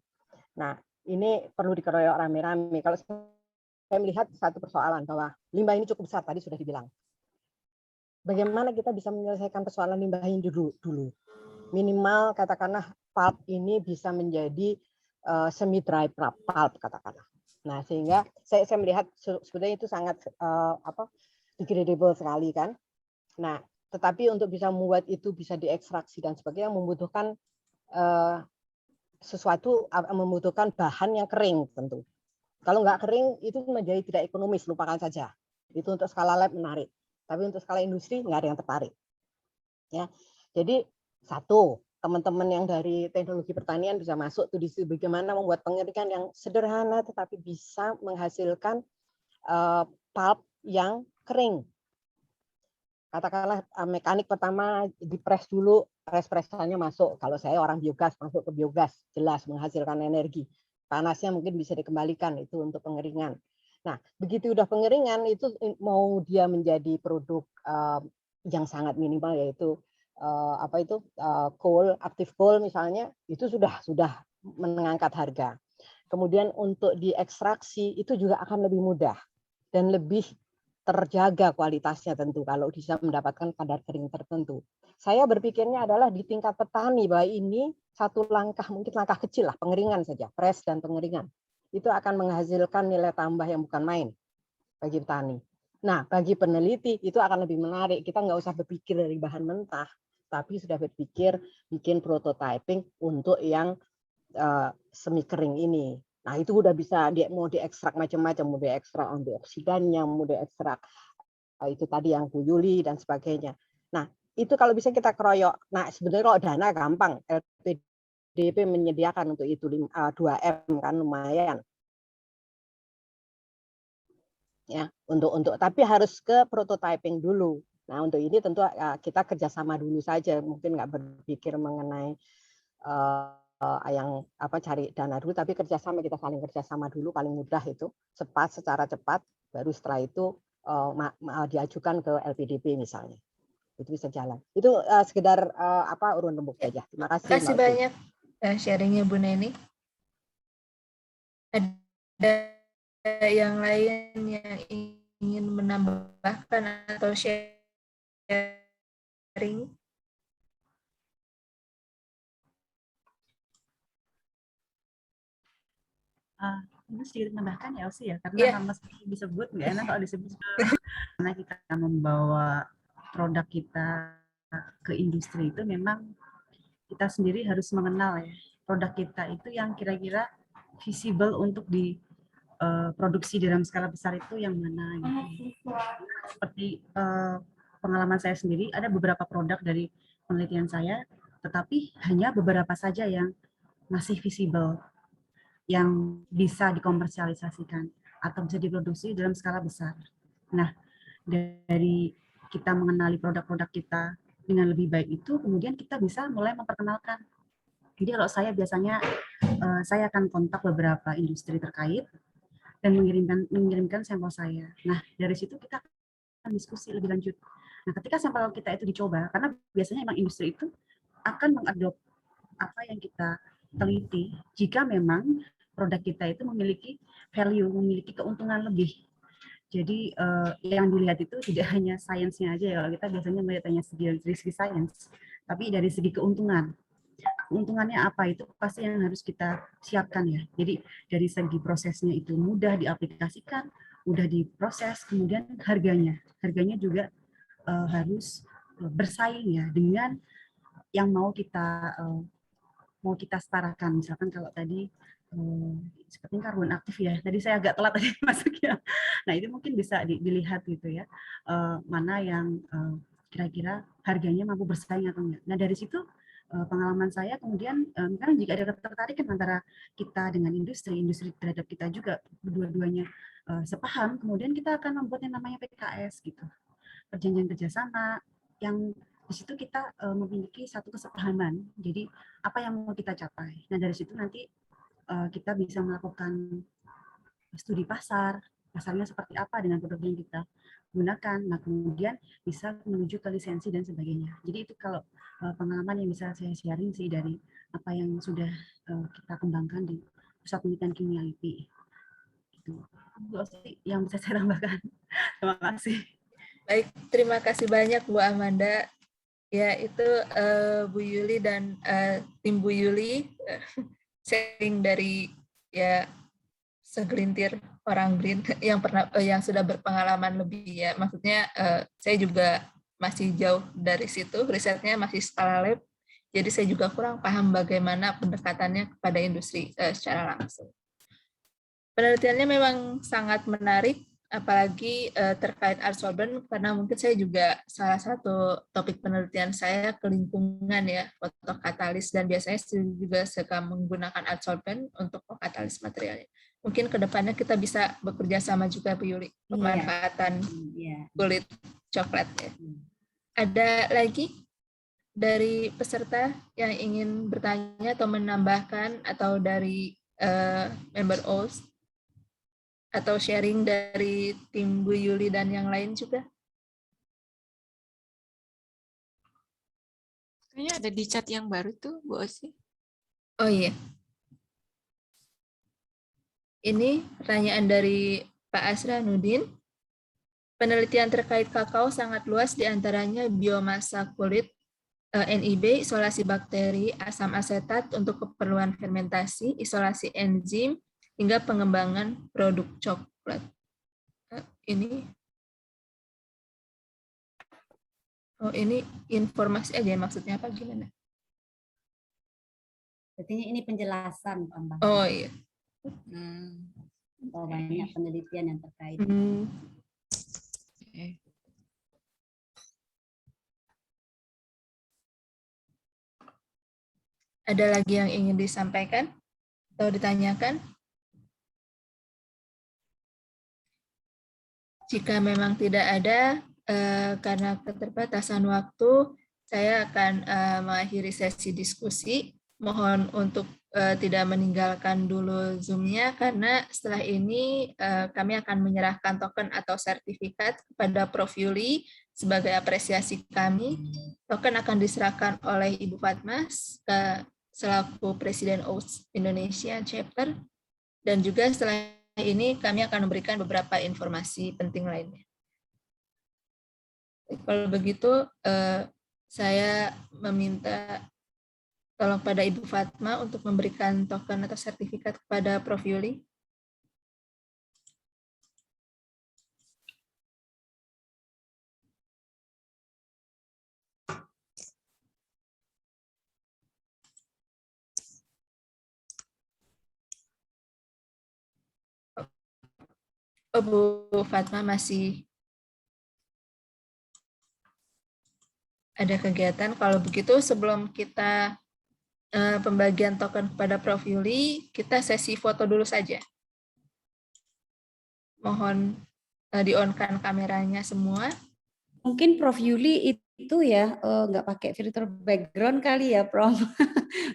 Nah, ini perlu dikeroyok rame-rame. Kalau saya melihat satu persoalan bahwa limbah ini cukup besar, tadi sudah dibilang. Bagaimana kita bisa menyelesaikan persoalan limbah ini dulu? Minimal katakanlah pulp ini bisa menjadi semi dry pulp katakanlah. Nah, sehingga saya melihat sebenarnya itu sangat degradable sekali kan. Nah, tetapi untuk bisa membuat itu bisa diekstraksi dan sebagainya membutuhkan membutuhkan bahan yang kering tentu. Kalau nggak kering itu menjadi tidak ekonomis, lupakan saja. Itu untuk skala lab menarik. Tapi untuk skala industri nggak ada yang tertarik. Ya, jadi satu, teman-teman yang dari teknologi pertanian bisa masuk tuh di situ, bagaimana membuat pengeringan yang sederhana tetapi bisa menghasilkan pulp yang kering. Katakanlah mekanik pertama dipres dulu, pressannya masuk. Kalau saya orang biogas, masuk ke biogas, jelas menghasilkan energi. Panasnya mungkin bisa dikembalikan, itu untuk pengeringan. Nah, begitu udah pengeringan itu mau dia menjadi produk yang sangat minimal, yaitu coal, active coal misalnya, itu sudah mengangkat harga. Kemudian untuk diekstraksi itu juga akan lebih mudah dan lebih terjaga kualitasnya tentu kalau bisa mendapatkan kadar kering tertentu. Saya berpikirnya adalah di tingkat petani bahwa ini satu langkah, mungkin langkah kecil lah, pengeringan saja, press dan pengeringan. Itu akan menghasilkan nilai tambah yang bukan main bagi petani. Nah, bagi peneliti itu akan lebih menarik. Kita nggak usah berpikir dari bahan mentah, tapi sudah berpikir bikin prototyping untuk yang semi kering ini. Nah, itu udah bisa mau diekstrak macam-macam, mau diekstrak antioksidannya, mau diekstrak itu tadi yang Bu Yuli dan sebagainya. Nah, itu kalau bisa kita keroyok. Nah, sebenarnya kalau dana gampang, LPDP menyediakan untuk itu 2M kan lumayan. Ya, untuk tapi harus ke prototyping dulu. Nah, untuk ini tentu kita kerjasama dulu saja, mungkin nggak berpikir mengenai yang cari dana dulu, tapi kerjasama, kita saling kerjasama dulu paling mudah itu secara cepat, baru setelah itu diajukan ke LPDP misalnya, itu bisa jalan. Itu sekedar urun rembuk saja. Terima kasih. Terima kasih banyak sharingnya Bu Neni. Ada yang lain yang ingin menambahkan atau sharing? Ini sedikit menambahkan ya Osi ya, karena nama disebut nggak enak kalau disebut karena kita membawa produk kita ke industri itu memang kita sendiri harus mengenal ya produk kita itu yang kira-kira visible untuk diproduksi dalam skala besar itu yang mana gitu. Seperti pengalaman saya sendiri, ada beberapa produk dari penelitian saya, tetapi hanya beberapa saja yang masih visible, yang bisa dikomersialisasikan atau bisa diproduksi dalam skala besar. Nah, dari kita mengenali produk-produk kita dengan lebih baik itu, kemudian kita bisa mulai memperkenalkan. Jadi kalau saya biasanya, saya akan kontak beberapa industri terkait dan mengirimkan sampel saya. Nah, dari situ kita akan diskusi lebih lanjut. Nah, ketika sampel kita itu dicoba, karena biasanya memang industri itu akan mengadop apa yang kita teliti jika memang produk kita itu memiliki value, memiliki keuntungan lebih. Jadi yang dilihat itu tidak hanya sainsnya aja ya, kalau kita biasanya melihatnya dari segi sains, tapi dari segi keuntungan. Keuntungannya apa itu pasti yang harus kita siapkan ya. Jadi dari segi prosesnya itu mudah diaplikasikan, mudah diproses, kemudian harganya juga harus bersaing ya dengan yang mau kita setarakan. Misalkan kalau tadi seperti karbon aktif ya, tadi saya agak telat tadi masuknya. Nah itu mungkin bisa dilihat gitu ya, mana yang kira-kira harganya mampu bersaing atau enggak. Nah dari situ pengalaman saya kemudian karena jika ada ketertarikan antara kita dengan industri terhadap kita juga dua-duanya sepaham, kemudian kita akan membuat yang namanya PKS gitu, perjanjian kerjasama yang di situ kita memiliki satu kesepahaman. Jadi apa yang mau kita capai. Nah dari situ nanti kita bisa melakukan studi pasarnya seperti apa dengan produk yang kita gunakan. Nah kemudian bisa menuju ke lisensi dan sebagainya. Jadi itu kalau pengalaman yang bisa saya sharing sih dari apa yang sudah kita kembangkan di Pusat Penelitian Kimia LIPI. Itu yang bisa saya tambahkan. Terima kasih. Baik, terima kasih banyak Bu Amanda. Ya, itu Bu Yuli dan tim Bu Yuli sharing dari ya segelintir orang BRIN yang sudah berpengalaman lebih ya. Maksudnya saya juga masih jauh dari situ, risetnya masih skala lab. Jadi saya juga kurang paham bagaimana pendekatannya kepada industri secara langsung. Penelitiannya memang sangat menarik, apalagi terkait adsorben, karena mungkin saya juga salah satu topik penelitian saya ke lingkungan ya, fotokatalis, dan biasanya juga suka menggunakan adsorben untuk katalis materialnya. Mungkin ke depannya kita bisa bekerja sama juga Bu Yuli, pemanfaatan kulit coklat ya. Ada lagi dari peserta yang ingin bertanya atau menambahkan, atau dari member OS, atau sharing dari tim Bu Yuli dan yang lain juga? Kayaknya ada di chat yang baru tuh, Bu Osi. Oh iya. Ini pertanyaan dari Pak Asranuddin. Penelitian terkait kakao sangat luas, diantaranya biomasa kulit, NIB, isolasi bakteri, asam asetat untuk keperluan fermentasi, isolasi enzim, hingga pengembangan produk coklat. Ini informasi aja maksudnya apa gimana? Artinya ini penjelasan tambahan. Oh iya. Oh, banyak penelitian yang terkait. Oke. Ada lagi yang ingin disampaikan atau ditanyakan? Jika memang tidak ada, karena keterbatasan waktu, saya akan mengakhiri sesi diskusi. Mohon untuk tidak meninggalkan dulu Zoom-nya, karena setelah ini kami akan menyerahkan token atau sertifikat kepada Prof. Yuli sebagai apresiasi kami. Token akan diserahkan oleh Ibu Fatma selaku Presiden OAS Indonesia Chapter, dan juga setelah ini kami akan memberikan beberapa informasi penting lainnya. Kalau begitu, saya meminta tolong pada Ibu Fatma untuk memberikan token atau sertifikat kepada Prof. Yuli. Oh, Bu Fatma masih ada kegiatan. Kalau begitu, sebelum kita pembagian token kepada Prof. Yuli, kita sesi foto dulu saja. Mohon di-on-kan kameranya semua. Mungkin Prof. Yuli itu ya nggak pakai filter background kali ya, Prof.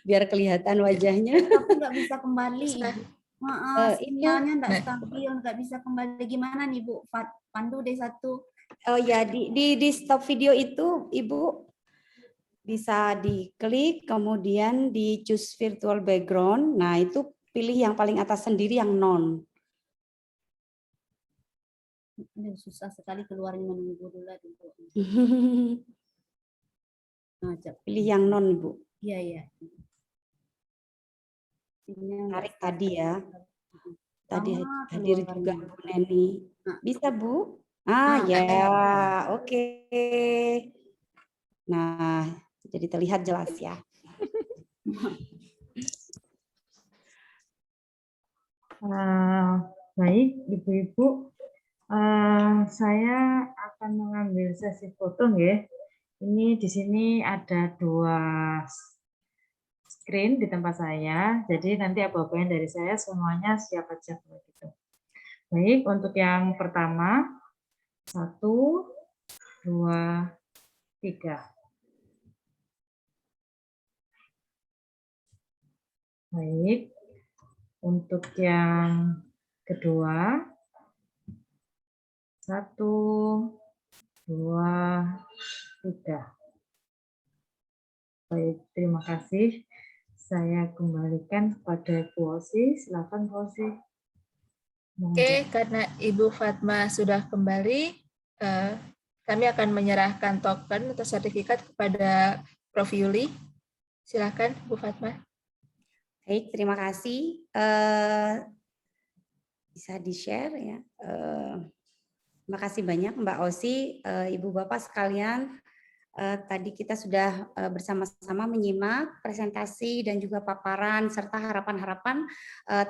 Biar kelihatan wajahnya. Tapi nggak bisa kembali, Ibu. Maaf, Itu sinyalnya nggak stabil, nggak bisa kembali. Gimana nih, Bu? Pandu D1. oh ya, di stop video itu Ibu bisa diklik, kemudian di choose virtual background. Nah, itu pilih yang paling atas sendiri yang non. Ini susah sekali keluarnya menunggu dulu, Ibu. Nah, pilih yang non, Ibu. Iya, iya. Tarik tadi ya. Tadi hadir juga Bu Neni. Bisa, Bu? Ya, oke. Nah, jadi terlihat jelas ya. Baik, Ibu-ibu, saya akan mengambil sesi foto, ya. Ini di sini ada 2 screen di tempat saya, jadi nanti apa-apa yang dari saya semuanya siap aja kalau gitu. Baik, untuk yang pertama, 1, 2, 3. Baik, untuk yang kedua, 1, 2, 3. Baik, terima kasih. Saya kembalikan kepada Bu Osi. Silakan Bu Osi. Oke, karena Ibu Fatma sudah kembali, kami akan menyerahkan token atau sertifikat kepada Prof. Yuli. Silakan, Bu Fatma. Baik, terima kasih. Bisa di-share ya. Terima kasih banyak Mbak Osi, Ibu Bapak sekalian. Tadi kita sudah bersama-sama menyimak presentasi dan juga paparan serta harapan-harapan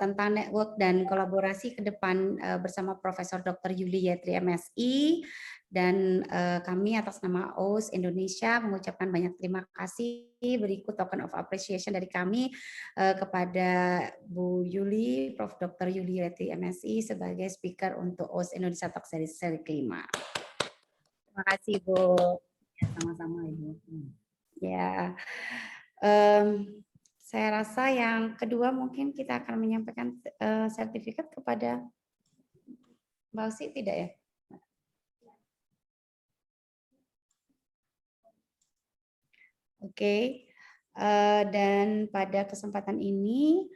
tentang network dan kolaborasi ke depan bersama Profesor Dr. Yuli Yetri MSI, dan kami atas nama OAS Indonesia mengucapkan banyak terima kasih. Berikut token of appreciation dari kami kepada Bu Yuli, Prof. Dr. Yuli Yetri MSI sebagai speaker untuk OAS Indonesia Talk Series seri kelima. Terima kasih Bu. Sama-sama, Ibu. Ya, saya rasa yang kedua mungkin kita akan menyampaikan sertifikat kepada Mbak Osi, tidak ya? Oke. Dan pada kesempatan ini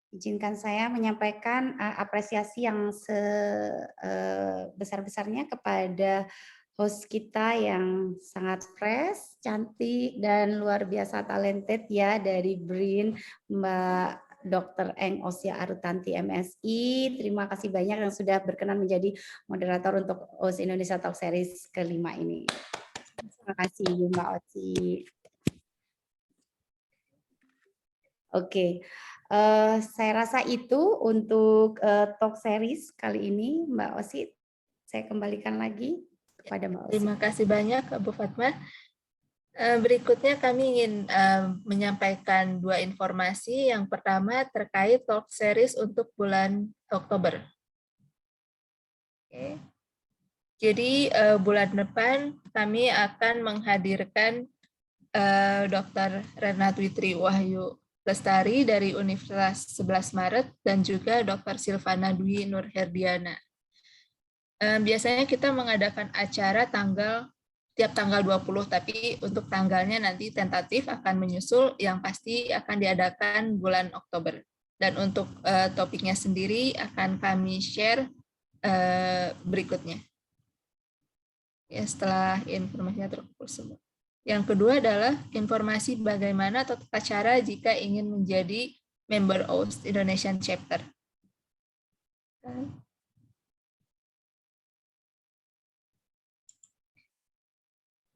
izinkan saya menyampaikan apresiasi yang sebesar-besarnya kepada host kita yang sangat fresh, cantik, dan luar biasa talented ya dari BRIN, Mbak Dr. Eng Osia Arutanti MSI. Terima kasih banyak yang sudah berkenan menjadi moderator untuk host Indonesia Talk Series kelima ini. Terima kasih Mbak Oci. Oke. Saya rasa itu untuk talk series kali ini, Mbak Osi. Saya kembalikan lagi kepada Mbak Osi. Terima kasih banyak, Bu Fatma. Berikutnya kami ingin menyampaikan 2 informasi. Yang pertama terkait talk series untuk bulan Oktober. Oke. Jadi bulan depan kami akan menghadirkan Dr. Renatwitri Wahyu Lestari dari Universitas 11 Maret dan juga Dr. Silvana Dwi Nurherdiana. Biasanya kita mengadakan acara tiap tanggal 20, tapi untuk tanggalnya nanti tentatif akan menyusul, yang pasti akan diadakan bulan Oktober. Dan untuk topiknya sendiri akan kami share berikutnya. Ya, setelah informasinya terkumpul semua. Yang kedua adalah informasi bagaimana atau tata cara jika ingin menjadi member OST Indonesian Chapter.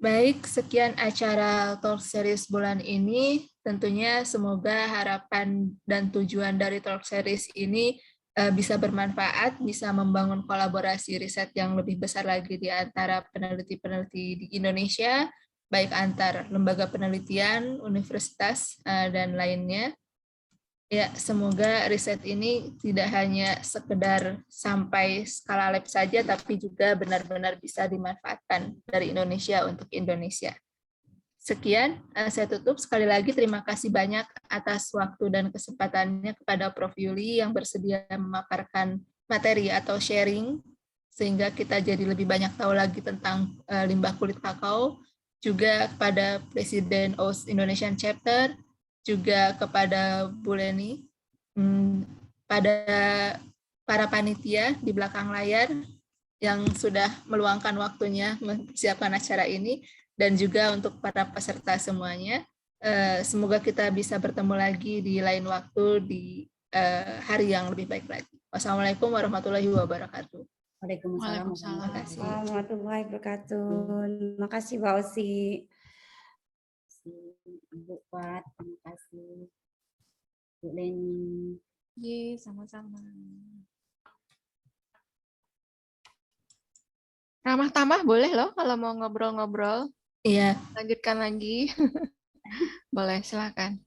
Baik, sekian acara Talk Series bulan ini. Tentunya semoga harapan dan tujuan dari Talk Series ini bisa bermanfaat, bisa membangun kolaborasi riset yang lebih besar lagi di antara peneliti-peneliti di Indonesia, baik antar lembaga penelitian, universitas, dan lainnya. Ya, semoga riset ini tidak hanya sekedar sampai skala lab saja, tapi juga benar-benar bisa dimanfaatkan dari Indonesia untuk Indonesia. Sekian, saya tutup. Sekali lagi terima kasih banyak atas waktu dan kesempatannya kepada Prof. Yuli yang bersedia memaparkan materi atau sharing, sehingga kita jadi lebih banyak tahu lagi tentang limbah kulit kakao, juga kepada Presiden OST Indonesian Chapter, juga kepada Bu Leni, pada para panitia di belakang layar yang sudah meluangkan waktunya mempersiapkan acara ini, dan juga untuk para peserta semuanya. Semoga kita bisa bertemu lagi di lain waktu di hari yang lebih baik lagi. Wassalamualaikum warahmatullahi wabarakatuh. Waalaikumsalam warahmatullahi wabarakatuh. Terima kasih Mbak Osi. Ibu Fat, terima kasih. Bu Leni. Iya, sama-sama. Ramah tamah boleh loh kalau mau ngobrol-ngobrol. Iya. Lanjutkan lagi. Boleh, silakan.